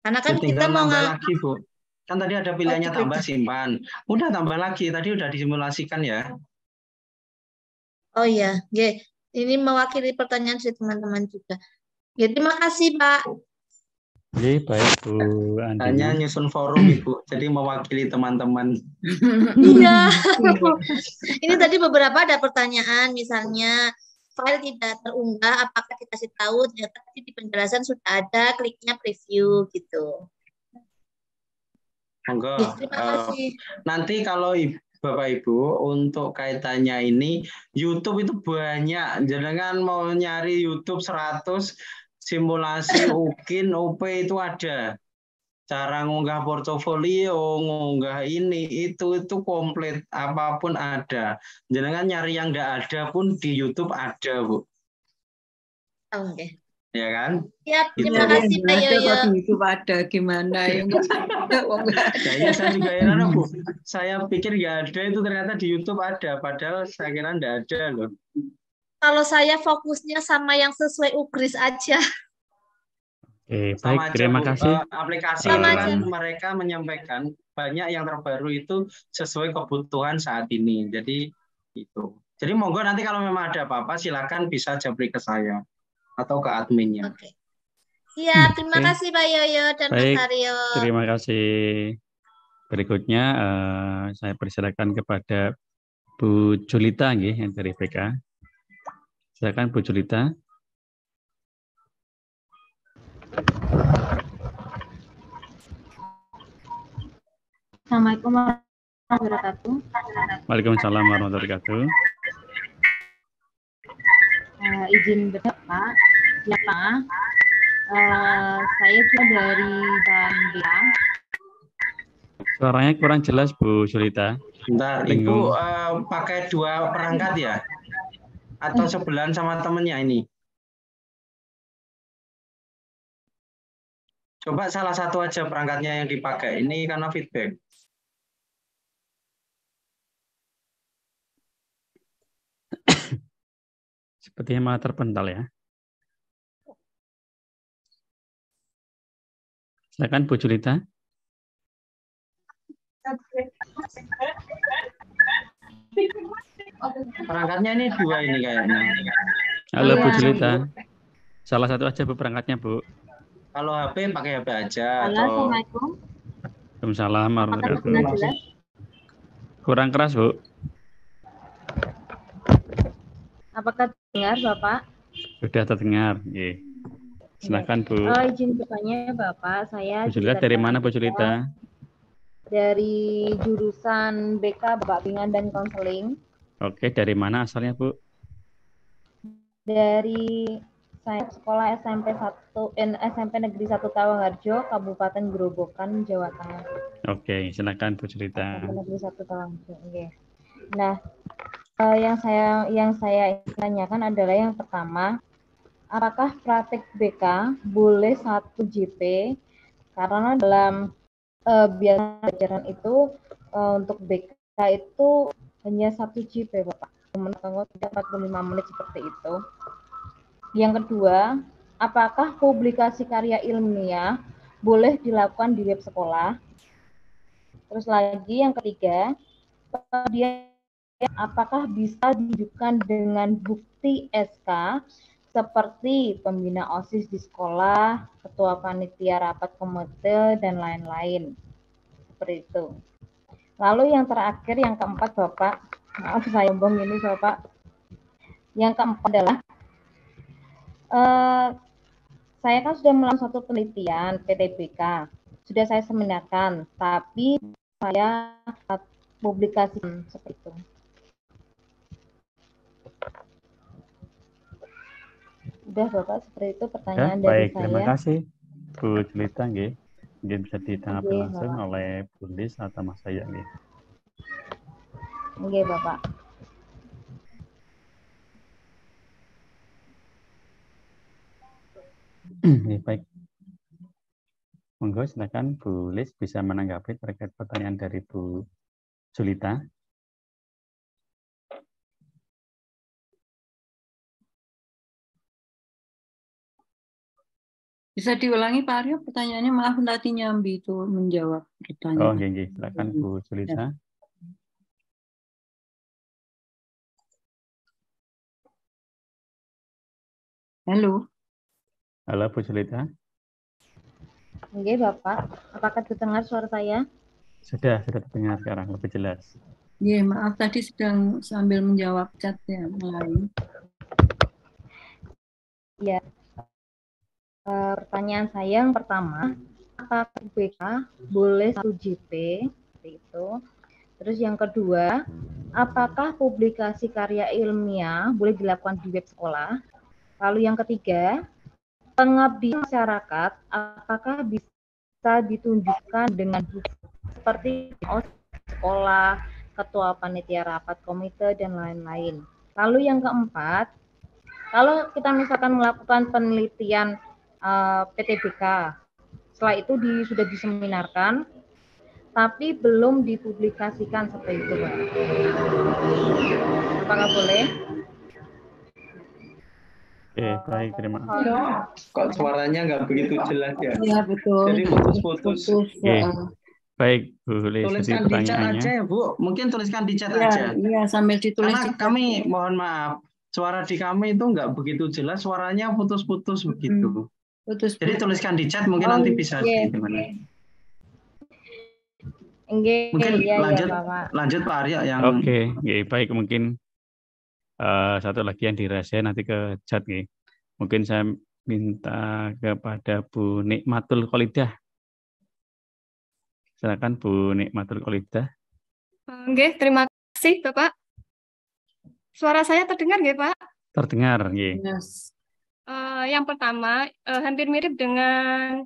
S3: Karena kan kita mau
S2: lagi Bu. Kan tadi ada pilihannya tambah simpan. Udah tambah lagi, tadi udah disimulasikan ya.
S3: Oh iya, ini mewakili pertanyaan dari teman-teman juga. Ya, terima kasih Pak.
S1: Oke, baik Bu Andi.
S2: Hanya nyusun forum Ibu, jadi mewakili teman-teman.
S3: Iya. Ini tadi beberapa ada pertanyaan, misalnya file tidak terunggah, apakah kita kasih tahu? Ternyata di penjelasan sudah ada, kliknya preview gitu.
S2: Monggo.
S3: Ya, terima kasih.
S2: Nanti kalau Bapak Ibu untuk kaitannya ini YouTube itu banyak. Jangan mau nyari YouTube 100 simulasi UKIN UP itu ada. Cara ngunggah portofolio, ngunggah ini itu komplit, apapun ada. Jangan nyari yang enggak ada pun di YouTube ada, Bu.
S3: Oke.
S2: Ya kan?
S3: Ya, terima kasih Pak Yoyo.
S6: Itu ada gimana yang
S2: Kayaknya saya juga heran Bu. Saya pikir nggak ada, itu ternyata di YouTube ada, padahal saya kira nggak ada loh.
S3: Kalau saya fokusnya sama yang sesuai UGRIS aja.
S1: Oke, baik, terima kasih.
S2: Aplikasi itu kan mereka menyampaikan banyak yang terbaru itu sesuai kebutuhan saat ini. Jadi itu. Jadi monggo nanti kalau memang ada apa-apa silakan bisa japri ke saya atau ke adminnya.
S3: Oke. Iya, terima kasih Pak Yoyo dan
S1: Baik,
S3: Mas Aryo.
S1: Terima kasih. Berikutnya saya persilakan kepada Bu Julita yang dari PK. Silakan Bu Julita.
S7: Assalamualaikum warahmatullahi wabarakatuh.
S1: Waalaikumsalam warahmatullahi wabarakatuh.
S7: Izin bertanya, saya juga dari Bandung.
S1: Suaranya kurang jelas Bu Julita.
S2: Bentar, Ibu pakai 2 perangkat ya? Atau sebelahan sama temennya ini? Coba salah satu aja perangkatnya yang dipakai. Ini karena feedback.
S1: Sepertinya malah terpental ya. Silakan Bu Julita.
S2: Perangkatnya ini 2 ini kayaknya.
S1: Halo Bu Julita. Salah satu aja Bu perangkatnya Bu.
S2: Kalau HP pakai HP aja.
S7: Halo, Assalamualaikum.
S1: Waalaikumsalam warahmatullahi wabarakatuh. Kurang keras Bu.
S7: Apakah dengar Bapak?
S1: Sudah terdengar. Oke. Silakan Bu.
S7: Izin bertanya Bapak, saya
S1: Bu Julita dari mana Bu Julita?
S7: dari jurusan BK Bimbingan dan Konseling.
S1: Oke, dari mana asalnya Bu?
S7: Dari saya sekolah SMP Negeri 1 Tawangarjo, Kabupaten Grobogan, Jawa Tengah.
S1: Oke, silakan Bu Julita.
S7: SMP Negeri 1 Tawangarjo. Oke. Nah, yang saya tanyakan adalah yang pertama, apakah praktik BK boleh 1 JP? Karena dalam biasa pelajaran itu untuk BK itu hanya 1 JP, Bapak. 45 menit seperti itu. Yang kedua, apakah publikasi karya ilmiah boleh dilakukan di web sekolah? Terus lagi yang ketiga, apakah bisa ditunjukkan dengan bukti SK seperti pembina OSIS di sekolah, ketua panitia rapat komite, dan lain-lain. Seperti itu. Lalu yang terakhir, yang keempat, Bapak. Maaf saya sombong ini, Bapak. Yang keempat adalah saya kan sudah melakukan suatu penelitian PTBK, sudah saya seminarkan, tapi saya publikasi seperti itu. Udah Bapak, seperti itu pertanyaan dari
S1: baik,
S7: saya.
S1: terima kasih Bu Julita. Mungkin bisa ditanggapi langsung
S7: Bapak.
S1: oleh Bu Lis atau Mas Saya.
S7: Oke Bapak.
S1: Baik. Monggo silakan Bu Lis bisa menanggapi terkait pertanyaan dari Bu Julita.
S6: Bisa diulangi Pak Aryo pertanyaannya, maaf tadi nyambi itu menjawab pertanyaan.
S1: Oh, iya. Silakan Bu Julita.
S6: Halo.
S1: Halo Bu Julita.
S7: Oke Bapak, apakah terdengar suara saya?
S1: Sudah terdengar sekarang lebih jelas.
S6: Iya, maaf tadi sedang sambil menjawab chat yang lain.
S7: Ya. Pertanyaan saya yang pertama, apakah BK boleh 1 JP? Itu. Terus yang kedua, apakah publikasi karya ilmiah boleh dilakukan di web sekolah? Lalu yang ketiga, pengabdian masyarakat apakah bisa ditunjukkan dengan bukti seperti sekolah, ketua panitia rapat komite, dan lain-lain. Lalu yang keempat, kalau kita misalkan melakukan penelitian PTBK, setelah itu sudah diseminarkan, tapi belum dipublikasikan seperti itu, Pak. Apakah boleh?
S1: Oke, baik, terima kasih.
S2: Kok suaranya nggak begitu jelas ya?
S6: Iya, betul.
S2: Jadi putus-putus.
S1: Baik, boleh
S2: tuliskan di chat aja ya Bu, mungkin tuliskan di chat aja.
S6: Iya, sambil ditulis.
S2: Karena kami mohon maaf, suara di kami itu nggak begitu jelas, suaranya putus-putus begitu. Jadi tuliskan di chat, mungkin nanti bisa gimana. Mungkin lanjut Pak Aryo yang.
S1: Oke, baik, mungkin satu lagi yang dirahasiakan nanti ke chat. Mungkin saya minta kepada Bu Nikmatul Kholidah. Silakan Bu Nikmatul Kholidah.
S8: Oke, terima kasih Bapak. Suara saya terdengar nggih Pak?
S1: Terdengar, nggih.
S6: Yes.
S8: Yang pertama, hampir mirip dengan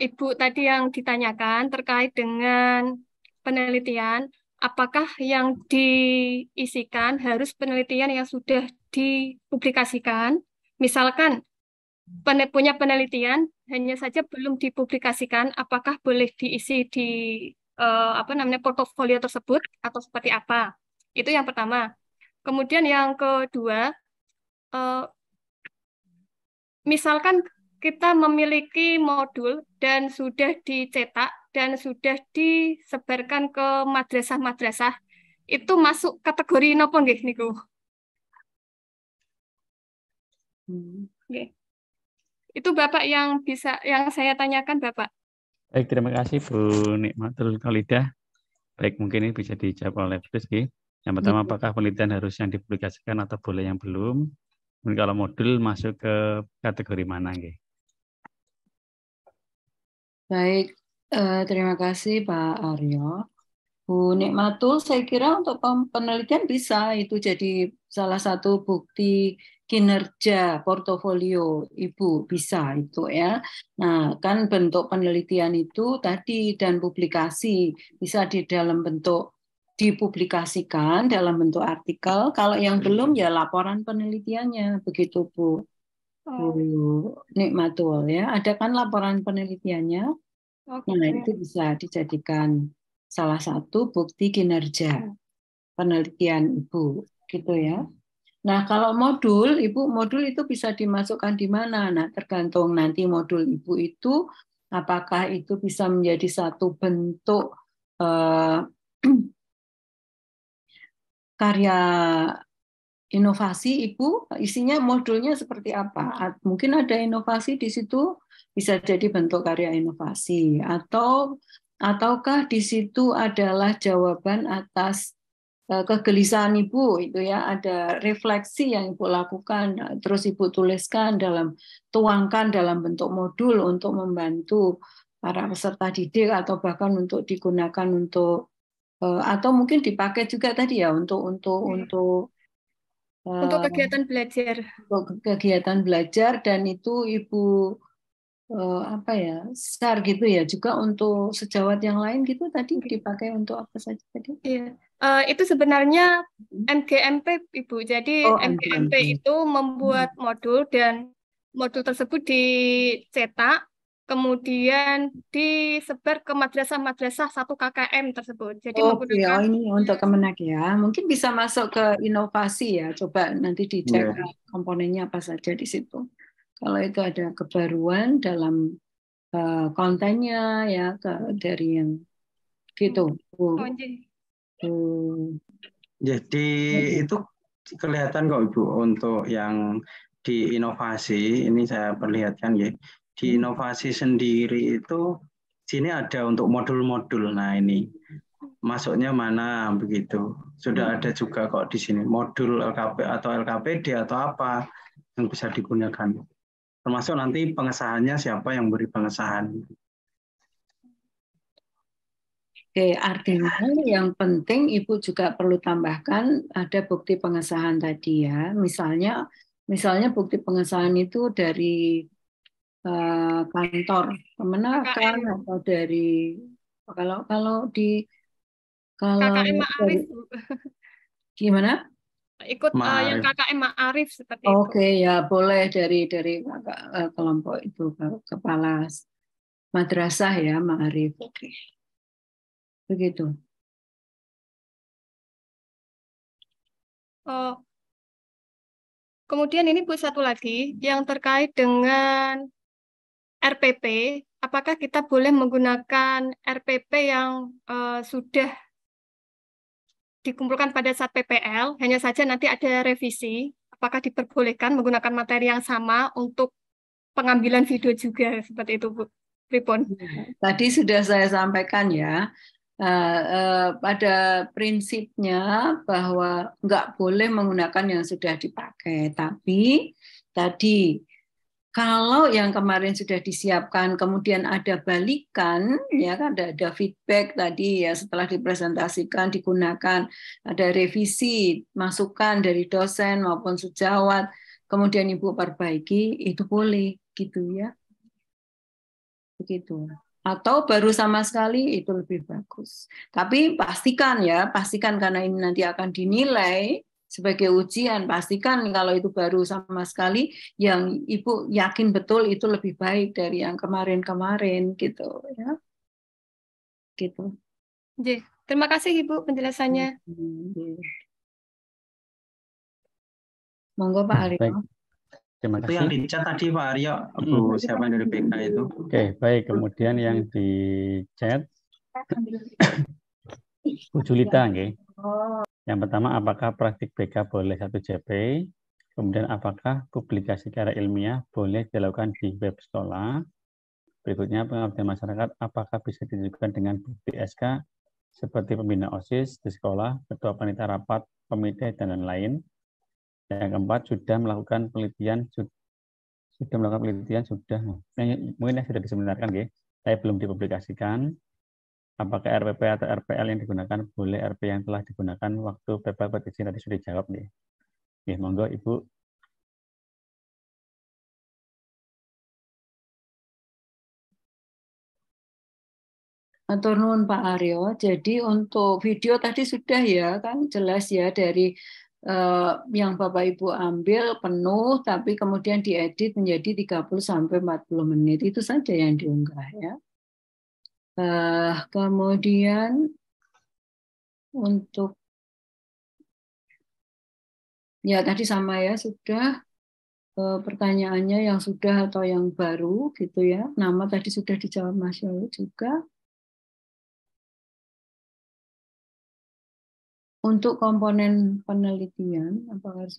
S8: Ibu tadi yang ditanyakan terkait dengan penelitian. Apakah yang diisikan harus penelitian yang sudah dipublikasikan? Misalkan punya penelitian hanya saja belum dipublikasikan, apakah boleh diisi di portofolio tersebut atau seperti apa? Itu yang pertama. Kemudian yang kedua, misalkan kita memiliki modul dan sudah dicetak dan sudah disebarkan ke madrasah-madrasah, itu masuk kategori napa nggih niku? Nggih. Itu Bapak yang saya tanyakan Bapak.
S1: Baik, terima kasih Bu Nikmatul Kholidah. Baik, mungkin ini bisa dijawab oleh Chris. Yang pertama, apakah penelitian harus yang dipublikasikan atau boleh yang belum? Kalau modul masuk ke kategori mana, nggih?
S6: Baik, terima kasih Pak Aryo. Bu Nikmatul, saya kira untuk penelitian bisa itu jadi salah satu bukti kinerja portofolio Ibu, bisa itu ya. Nah, kan bentuk penelitian itu tadi dan publikasi bisa di dalam bentuk dipublikasikan dalam bentuk artikel. Kalau yang belum ya laporan penelitiannya, begitu Bu. Bu Nikmatul ya. Ada kan laporan penelitiannya. Nah, itu bisa dijadikan salah satu bukti kinerja penelitian Ibu, gitu ya. Nah, kalau modul, Ibu, modul itu bisa dimasukkan di mana? Nah, tergantung nanti modul Ibu itu apakah itu bisa menjadi satu bentuk karya inovasi, Ibu, isinya modulnya seperti apa? Mungkin ada inovasi di situ, bisa jadi bentuk karya inovasi, ataukah di situ adalah jawaban atas kegelisahan Ibu, itu ya, ada refleksi yang Ibu lakukan, terus Ibu tuliskan tuangkan dalam bentuk modul untuk membantu para peserta didik atau bahkan untuk digunakan untuk atau mungkin dipakai juga tadi ya untuk
S8: kegiatan belajar.
S6: Untuk kegiatan belajar, dan itu Ibu apa ya, share gitu ya juga untuk sejawat yang lain gitu tadi dipakai untuk apa saja tadi?
S8: Iya, itu sebenarnya MGMP Ibu. Jadi MGMP itu membuat modul dan modul tersebut dicetak, kemudian disebar ke madrasah-madrasah 1 KKM tersebut. Jadi menggunakan
S6: ini untuk Kemenak ya. Mungkin bisa masuk ke inovasi ya. Coba nanti dicek komponennya apa saja di situ. Kalau itu ada kebaruan dalam kontennya ya dari yang gitu.
S2: Jadi itu kelihatan kok Ibu untuk yang di inovasi ini saya perlihatkan ya. Di inovasi sendiri itu sini ada untuk modul-modul. Nah ini masuknya mana begitu. Sudah ada juga kok di sini modul LKP atau LKPD atau apa yang bisa digunakan. Termasuk nanti pengesahannya siapa yang beri pengesahan.
S6: Oke, artinya yang penting Ibu juga perlu tambahkan ada bukti pengesahan tadi ya. Misalnya bukti pengesahan itu dari kantor Kemenakan atau dari kalau
S8: KKM Ma'arif.
S6: Gimana?
S8: Ikut yang KKM Ma'arif seperti itu.
S6: Oke, ya boleh dari kelompok itu kepala madrasah ya Ma'arif. Oke. Begitu.
S8: Kemudian ini Bu satu lagi yang terkait dengan RPP. Apakah kita boleh menggunakan RPP yang sudah dikumpulkan pada saat PPL, hanya saja nanti ada revisi, apakah diperbolehkan menggunakan materi yang sama untuk pengambilan video juga, seperti itu Bu Ripon?
S6: Tadi sudah saya sampaikan ya, pada prinsipnya bahwa nggak boleh menggunakan yang sudah dipakai, tapi tadi kalau yang kemarin sudah disiapkan kemudian ada balikan ya kan, ada feedback tadi ya setelah dipresentasikan digunakan, ada revisi masukan dari dosen maupun sejawat kemudian Ibu perbaiki, itu boleh gitu ya, begitu. Atau baru sama sekali itu lebih bagus. Tapi pastikan karena ini nanti akan dinilai sebagai ujian, pastikan kalau itu baru sama sekali yang Ibu yakin betul itu lebih baik dari yang kemarin-kemarin gitu ya. Gitu.
S8: Terima kasih Ibu penjelasannya.
S6: Monggo Pak Aryo.
S1: Terima kasih.
S2: Itu yang di chat tadi Pak Aryo, Bu siapa yang dari BK itu.
S1: Oke, baik. Kemudian yang di chat Bu Julita, nggih. Yang pertama, apakah praktik BK boleh 1 JP? Kemudian apakah publikasi karya ilmiah boleh dilakukan di web sekolah? Berikutnya, pengabdian masyarakat, apakah bisa ditunjukkan dengan bukti SK seperti pembina OSIS di sekolah, ketua panitia rapat, komite, dan lain-lain? Yang keempat, sudah melakukan penelitian, mungkin sudah diseminarkan, ya, tapi belum dipublikasikan. Apakah RPP atau RPL yang digunakan boleh RP yang telah digunakan waktu PP petisi tadi sudah dijawab, nih. Ya, monggo Ibu.
S6: Atur nuwun Pak Aryo. Jadi untuk video tadi sudah ya kan jelas ya dari yang Bapak Ibu ambil penuh tapi kemudian diedit menjadi 30 sampai 40 menit. Itu saja yang diunggah ya. Kemudian untuk ya tadi sama ya sudah pertanyaannya yang sudah atau yang baru gitu ya. Nama tadi sudah dijawab Mas Yoyo juga. Untuk komponen penelitian, apakah harus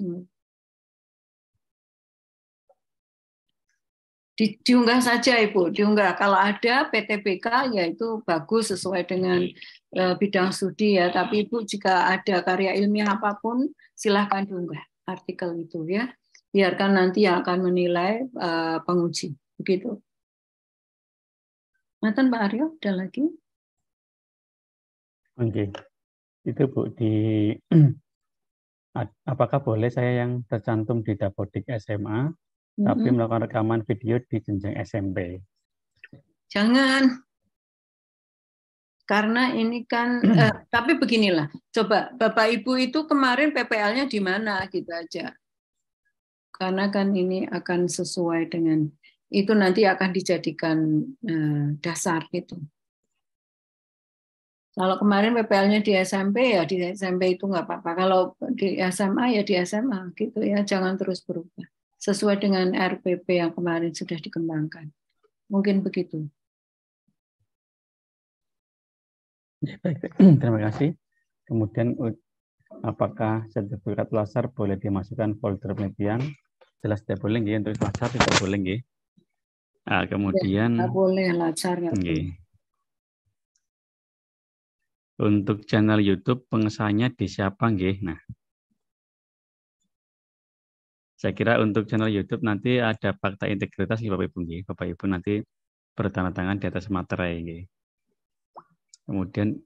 S6: diunggah saja Ibu, diunggah. Kalau ada PTBK ya itu bagus sesuai dengan bidang studi ya. Tapi Ibu jika ada karya ilmiah apapun silahkan diunggah artikel itu ya. Biarkan nanti yang akan menilai penguji. Begitu. Nathan Pak Aryo, ada lagi?
S1: Oke. Itu Bu, apakah boleh saya yang tercantum di Dapodik SMA tapi melakukan rekaman video di jenjang SMP?
S6: Jangan, karena ini kan tapi beginilah, coba Bapak Ibu itu kemarin PPL-nya di mana gitu aja, karena kan ini akan sesuai dengan itu nanti akan dijadikan dasar gitu. Kalau kemarin PPL-nya di SMP ya di SMP itu nggak apa-apa. Kalau di SMA ya di SMA gitu ya. Jangan terus berubah. Sesuai dengan RPP yang kemarin sudah dikembangkan. Mungkin begitu.
S1: Terima kasih. Kemudian apakah sertifikat laser boleh dimasukkan folder penelitian? Jelas tidak boleh, nggih. Untuk laser tidak boleh, nggih. Nah, kemudian
S6: tidak boleh laser nggak boleh.
S1: Untuk channel YouTube pengesahannya di siapa, nggih? Nah, saya kira untuk channel YouTube nanti ada fakta integritas Bapak Ibu, nggih. Bapak Ibu nanti bertanda tangan di atas materai, nggih. Kemudian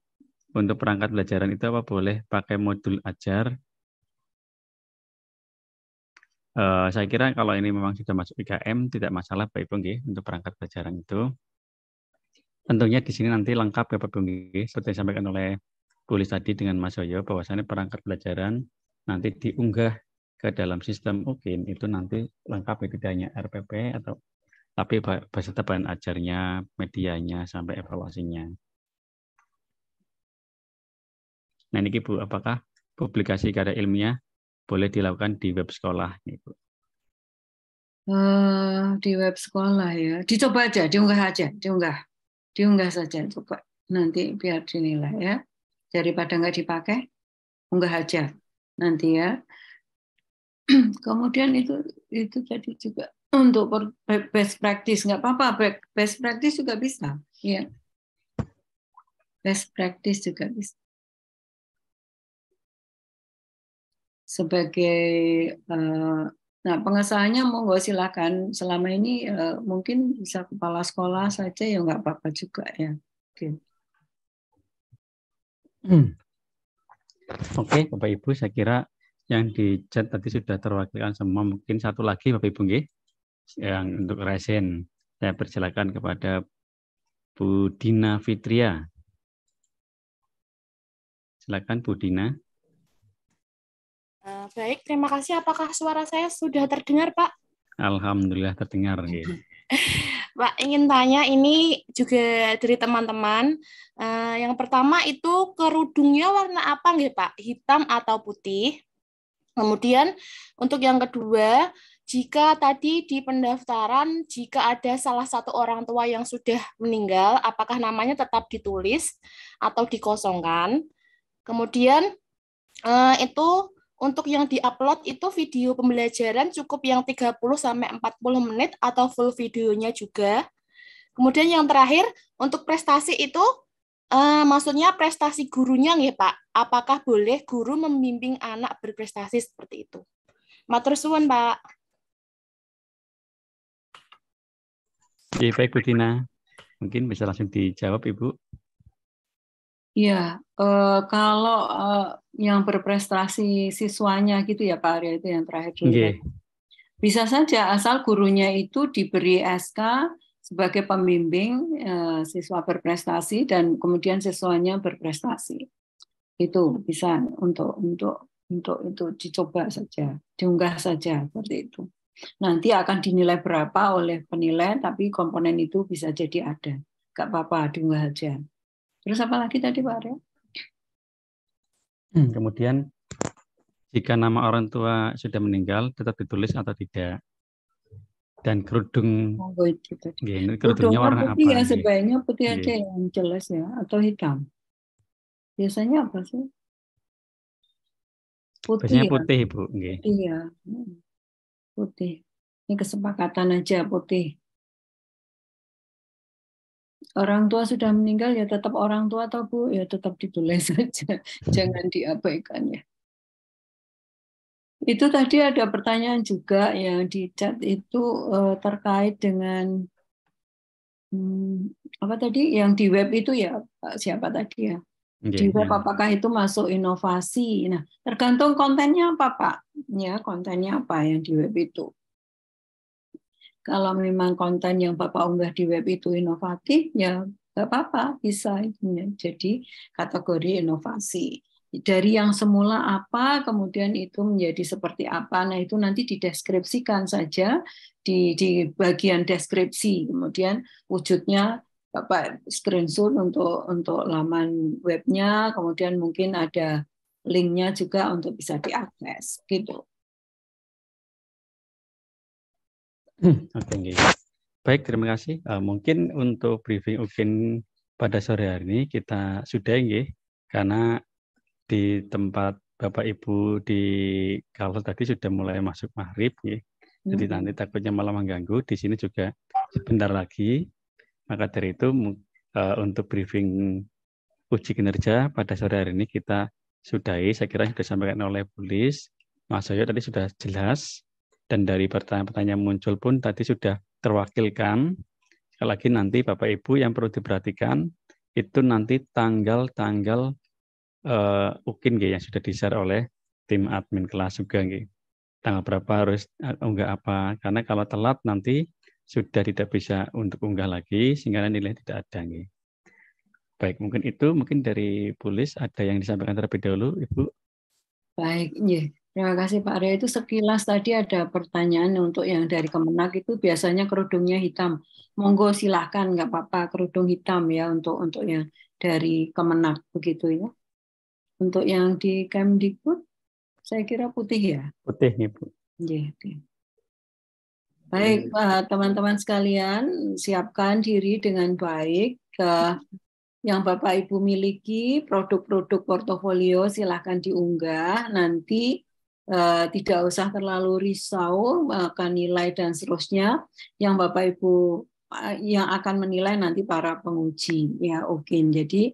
S1: untuk perangkat belajaran itu apa boleh pakai modul ajar? Saya kira kalau ini memang sudah masuk IKM tidak masalah Bapak Ibu, nggih, untuk perangkat belajaran itu. Tentunya di sini nanti lengkap ya Bapak Ibu, seperti yang disampaikan oleh tulis tadi dengan Mas Yoyo, bahwasannya perangkat pelajaran nanti diunggah ke dalam sistem UKIN itu nanti lengkap ya, tidak hanya RPP atau tapi beserta bahan ajarnya, medianya sampai evaluasinya. Nah ini Bu, apakah publikasi karya ilmiah boleh dilakukan di web sekolah, Ibu?
S6: Di web sekolah ya, dicoba aja, diunggah saja, coba nanti biar dinilai ya. Daripada nggak dipakai, unggah aja nanti ya. Kemudian itu tadi juga untuk best practice nggak apa-apa, best practice juga bisa, ya. Best practice juga bisa. Sebagai nah pengesahannya monggo silakan. Selama ini mungkin bisa kepala sekolah saja ya nggak apa-apa juga ya.
S1: Oke, Bapak Ibu, saya kira yang di chat tadi sudah terwakilkan semua. Mungkin satu lagi Bapak Ibu, nggih, yang untuk resen saya persilakan kepada Bu Dina Fitria. Silakan Bu Dina.
S8: Baik, terima kasih. Apakah suara saya sudah terdengar, Pak?
S1: Alhamdulillah terdengar.
S8: Pak, ingin tanya ini juga dari teman-teman. Yang pertama itu kerudungnya warna apa, nggih, Pak? Hitam atau putih? Kemudian untuk yang kedua, jika tadi di pendaftaran, jika ada salah satu orang tua yang sudah meninggal, apakah namanya tetap ditulis atau dikosongkan? Kemudian itu untuk yang diupload itu video pembelajaran cukup yang 30 sampai 40 menit atau full videonya juga. Kemudian yang terakhir untuk prestasi itu maksudnya prestasi gurunya nggih Pak. Apakah boleh guru membimbing anak berprestasi seperti itu?
S7: Matur suwun, Pak.
S1: Oke, baik Bu Dina. Mungkin bisa langsung dijawab Ibu.
S6: Ya, kalau yang berprestasi siswanya gitu ya Pak Arya, itu yang terakhir dulu.
S1: Nggih.
S6: Bisa saja asal gurunya itu diberi SK sebagai pembimbing siswa berprestasi dan kemudian siswanya berprestasi. Itu bisa untuk itu dicoba saja, diunggah saja seperti itu. Nanti akan dinilai berapa oleh penilai, tapi komponen itu bisa jadi ada. Nggak apa-apa, diunggah aja. Terus apa lagi tadi Pak Arya?
S1: Kemudian jika nama orang tua sudah meninggal, tetap ditulis atau tidak? Dan kerudung, kerudungnya warna apa?
S6: Putih ya, sebaiknya putih aja yang jelas ya, atau hitam. Biasanya apa sih? Putih. Biasanya
S1: putih, Bu.
S6: Putih ya, putih. Ini kesepakatan aja putih. Orang tua sudah meninggal ya tetap orang tua atau Bu, ya tetap ditulis saja, jangan diabaikan ya. Itu tadi ada pertanyaan juga yang di chat itu terkait dengan apa tadi yang di web itu ya siapa tadi ya? Di web apakah itu masuk inovasi? Nah, tergantung kontennya apa Pak? Ya, kontennya apa yang di web itu. Kalau memang konten yang Bapak unggah di web itu inovatif, ya nggak apa-apa, bisa jadi kategori inovasi. Dari yang semula apa, kemudian itu menjadi seperti apa. Nah, itu nanti dideskripsikan saja di bagian deskripsi. Kemudian wujudnya Bapak screenshot untuk laman webnya, kemudian mungkin ada linknya juga untuk bisa diakses, gitu.
S1: Oke, baik, terima kasih. Mungkin untuk briefing UKIN pada sore hari ini kita sudah karena di tempat Bapak Ibu di kalau tadi sudah mulai masuk maghrib jadi nanti takutnya malah mengganggu. Di sini juga sebentar lagi. Maka dari itu untuk briefing uji kinerja pada sore hari ini kita sudahi. Saya kira sudah disampaikan oleh Bu Lis, Mas Yoyo tadi sudah jelas. Dan dari pertanyaan-pertanyaan muncul pun tadi sudah terwakilkan. Sekali lagi nanti Bapak Ibu yang perlu diperhatikan itu nanti tanggal-tanggal UKIN yang sudah di-share oleh tim admin kelas juga. Tanggal berapa harus unggah apa. Karena kalau telat nanti sudah tidak bisa untuk unggah lagi sehingga nilai tidak ada. Baik, mungkin dari Bu Lis ada yang disampaikan terlebih dahulu, Ibu.
S6: Baik, terima kasih Pak Arya. Itu sekilas tadi ada pertanyaan untuk yang dari Kemenak itu biasanya kerudungnya hitam. Monggo silahkan, nggak apa-apa kerudung hitam ya untuk yang dari Kemenak begitu ya. Untuk yang di Kemdikbud, saya kira putih ya.
S1: Putih nih Bu.
S6: Baik, teman-teman sekalian, siapkan diri dengan baik. Yang Bapak Ibu miliki produk-produk portofolio silahkan diunggah. Nanti tidak usah terlalu risau akan nilai dan seterusnya. Yang Bapak Ibu yang akan menilai nanti para penguji ya UKIN. Jadi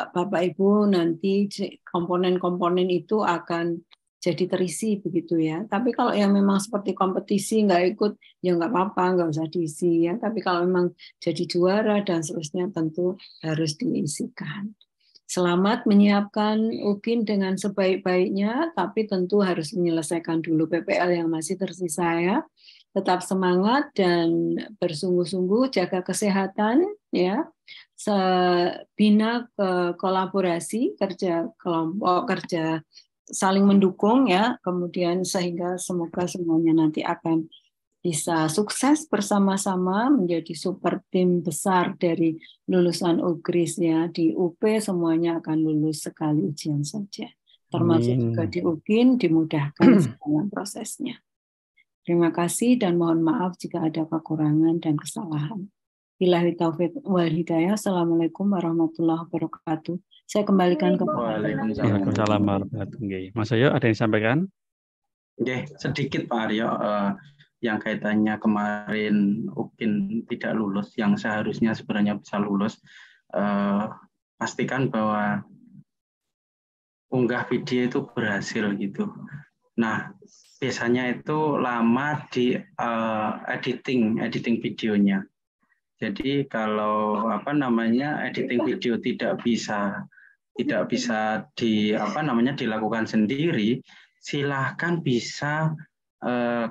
S6: Bapak Ibu nanti komponen-komponen itu akan jadi terisi begitu ya. Tapi kalau yang memang seperti kompetisi nggak ikut, ya nggak apa-apa, nggak usah diisi ya. Tapi kalau memang jadi juara dan seterusnya tentu harus diisikan. Selamat menyiapkan UKIN dengan sebaik-baiknya, tapi tentu harus menyelesaikan dulu PPL yang masih tersisa ya. Tetap semangat dan bersungguh-sungguh jaga kesehatan ya. Bina kolaborasi, kerja kelompok, kerja saling mendukung ya, kemudian sehingga semoga semuanya nanti akan bisa sukses bersama-sama menjadi super tim besar dari lulusan UGRIS ya. Di UP semuanya akan lulus sekali ujian saja, termasuk juga di UKIN dimudahkan segala prosesnya. Terima kasih dan mohon maaf jika ada kekurangan dan kesalahan. Billahi taufiq wal hidayah. Assalamualaikum warahmatullahi wabarakatuh. Saya kembalikan ke
S1: Waalaikumsalam warahmatullahi wabarakatuh. Mas Yoyo, ada yang disampaikan?
S2: Sedikit Pak Aryo, yang kaitannya kemarin UKIN tidak lulus, yang seharusnya sebenarnya bisa lulus, pastikan bahwa unggah video itu berhasil gitu. Nah, biasanya itu lama di editing videonya. Jadi kalau editing video tidak bisa dilakukan sendiri, silahkan bisa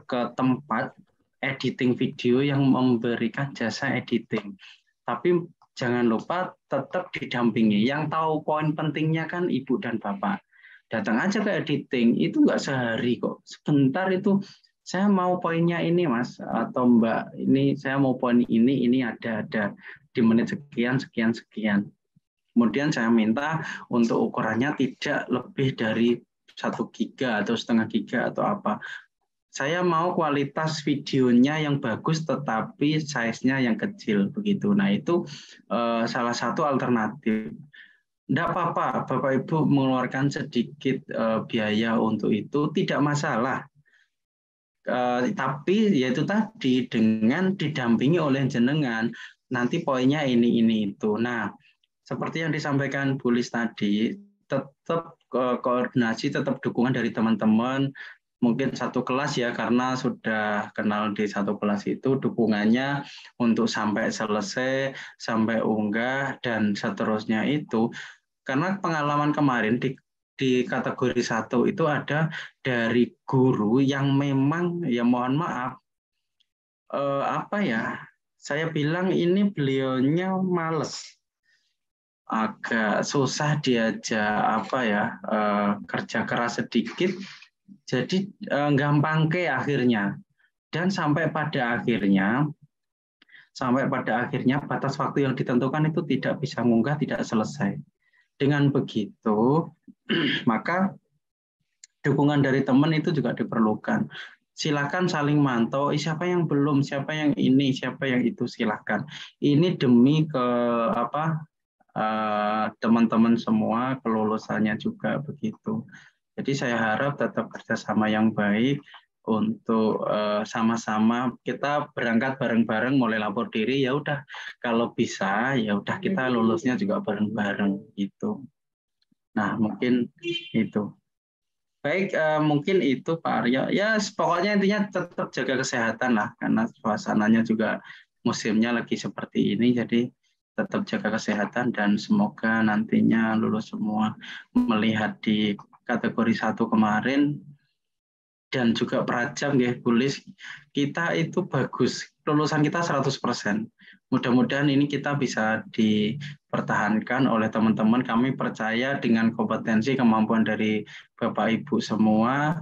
S2: ke tempat editing video yang memberikan jasa editing. Tapi jangan lupa tetap didampingi. Yang tahu poin pentingnya kan ibu dan bapak. Datang aja ke editing, itu nggak sehari kok. Sebentar itu, saya mau poinnya ini mas, atau mbak, ini saya mau poin ini ada di menit sekian. Kemudian saya minta untuk ukurannya tidak lebih dari 1 giga atau setengah giga atau apa. Saya mau kualitas videonya yang bagus tetapi size-nya yang kecil begitu. Nah itu salah satu alternatif. Tidak apa-apa, Bapak Ibu mengeluarkan sedikit biaya untuk itu, tidak masalah. Tapi yaitu tadi dengan didampingi oleh jenengan, nanti poinnya ini itu. Nah, seperti yang disampaikan Bu Lis tadi, tetap koordinasi, tetap dukungan dari teman-teman, mungkin satu kelas ya, karena sudah kenal di satu kelas itu, dukungannya untuk sampai selesai, sampai unggah, dan seterusnya itu. Karena pengalaman kemarin di kategori 1 itu ada dari guru yang memang, ya mohon maaf, saya bilang ini beliaunya males. Agak susah diajak kerja keras sedikit, jadi gampang ke akhirnya. Dan sampai pada akhirnya batas waktu yang ditentukan itu tidak bisa munggah, tidak selesai. Dengan begitu, maka dukungan dari teman itu juga diperlukan. Silakan saling mantau, siapa yang belum, siapa yang ini, siapa yang itu, silakan. Ini demi teman-teman semua, kelulusannya juga begitu. Jadi saya harap tetap kerjasama yang baik untuk sama-sama kita berangkat bareng-bareng mulai lapor diri, ya udah kalau bisa ya udah kita lulusnya juga bareng-bareng gitu. Nah mungkin itu. Baik, mungkin itu Pak Aryo. Ya pokoknya intinya tetap jaga kesehatan lah, karena suasananya juga musimnya lagi seperti ini, jadi tetap jaga kesehatan dan semoga nantinya lulus semua. Melihat di kategori 1 kemarin dan juga Prajam ya Bu Lis, kita itu bagus, lulusan kita 100%. Mudah-mudahan ini kita bisa dipertahankan oleh teman-teman. Kami percaya dengan kompetensi, kemampuan dari Bapak Ibu semua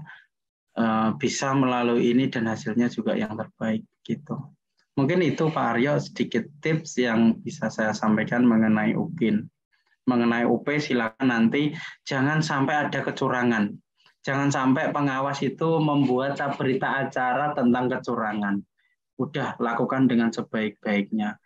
S2: bisa melalui ini dan hasilnya juga yang terbaik gitu. Mungkin itu Pak Aryo sedikit tips yang bisa saya sampaikan mengenai UKIN. Mengenai UP silakan nanti jangan sampai ada kecurangan. Jangan sampai pengawas itu membuat berita acara tentang kecurangan. Udah lakukan dengan sebaik-baiknya.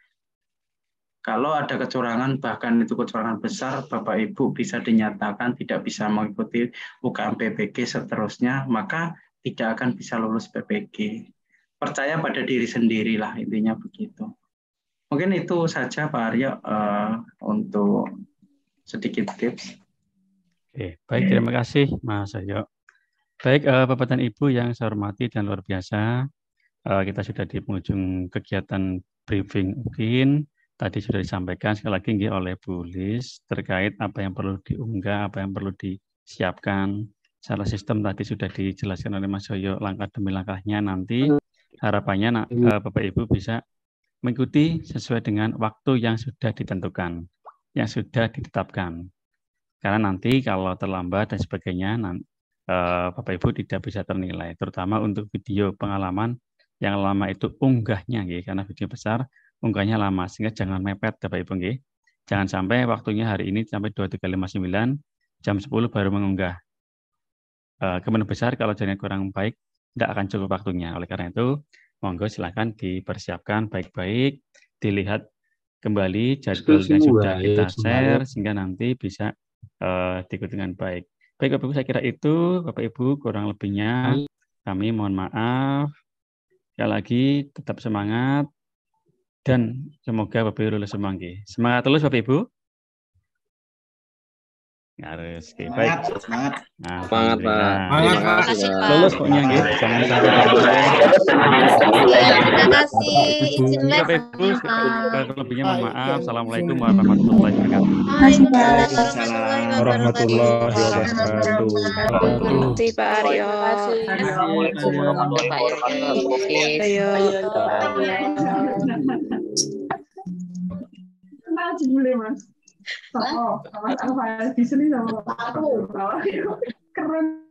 S2: Kalau ada kecurangan, bahkan itu kecurangan besar, Bapak Ibu bisa dinyatakan tidak bisa mengikuti UKM PPG seterusnya, maka tidak akan bisa lulus PPG. Percaya pada diri sendirilah, intinya begitu. Mungkin itu saja Pak Aryo untuk sedikit tips.
S1: Oke, baik, terima kasih Mas Aryo. Baik, Bapak dan Ibu yang saya hormati dan luar biasa, kita sudah di penghujung kegiatan briefing UKIN. Tadi sudah disampaikan sekali lagi oleh Bu Lis terkait apa yang perlu diunggah, apa yang perlu disiapkan. Secara sistem tadi sudah dijelaskan oleh Mas Aryo langkah demi langkahnya. Nanti harapannya Bapak Ibu bisa mengikuti sesuai dengan waktu yang sudah ditentukan, yang sudah ditetapkan. Karena nanti kalau terlambat dan sebagainya, Bapak Ibu tidak bisa ternilai, terutama untuk video pengalaman yang lama itu unggahnya, karena video besar unggahnya lama, sehingga jangan mepet Bapak Ibu. Jangan sampai waktunya hari ini sampai 23.59, jam 10 baru mengunggah. Kemungkinan besar kalau jaringan kurang baik, tidak akan cukup waktunya. Oleh karena itu, monggo silakan dipersiapkan baik-baik, dilihat kembali jadwal yang sudah kita share, sehingga nanti bisa diikuti dengan baik. Baik Bapak Ibu, saya kira itu Bapak Ibu, kurang lebihnya kami mohon maaf. Sekali lagi tetap semangat dan semoga Bapak Ibu lulus semua. Semangat terus Bapak Ibu. Harus. Oke, baik.
S9: Semangat.
S10: Semangat, Pak.
S1: Terima
S10: kasih, Pak.
S1: Lulus pokoknya nggih. Jangan sampai
S3: Terima kasih. Izin live.
S1: Lebihnya mohon maaf. Assalamualaikum warahmatullahi wabarakatuh.
S3: Waalaikumsalam warahmatullahi wabarakatuh.
S11: Terima kasih Pak Aryo.
S4: Mas. Sama di sini sama aku. Keren.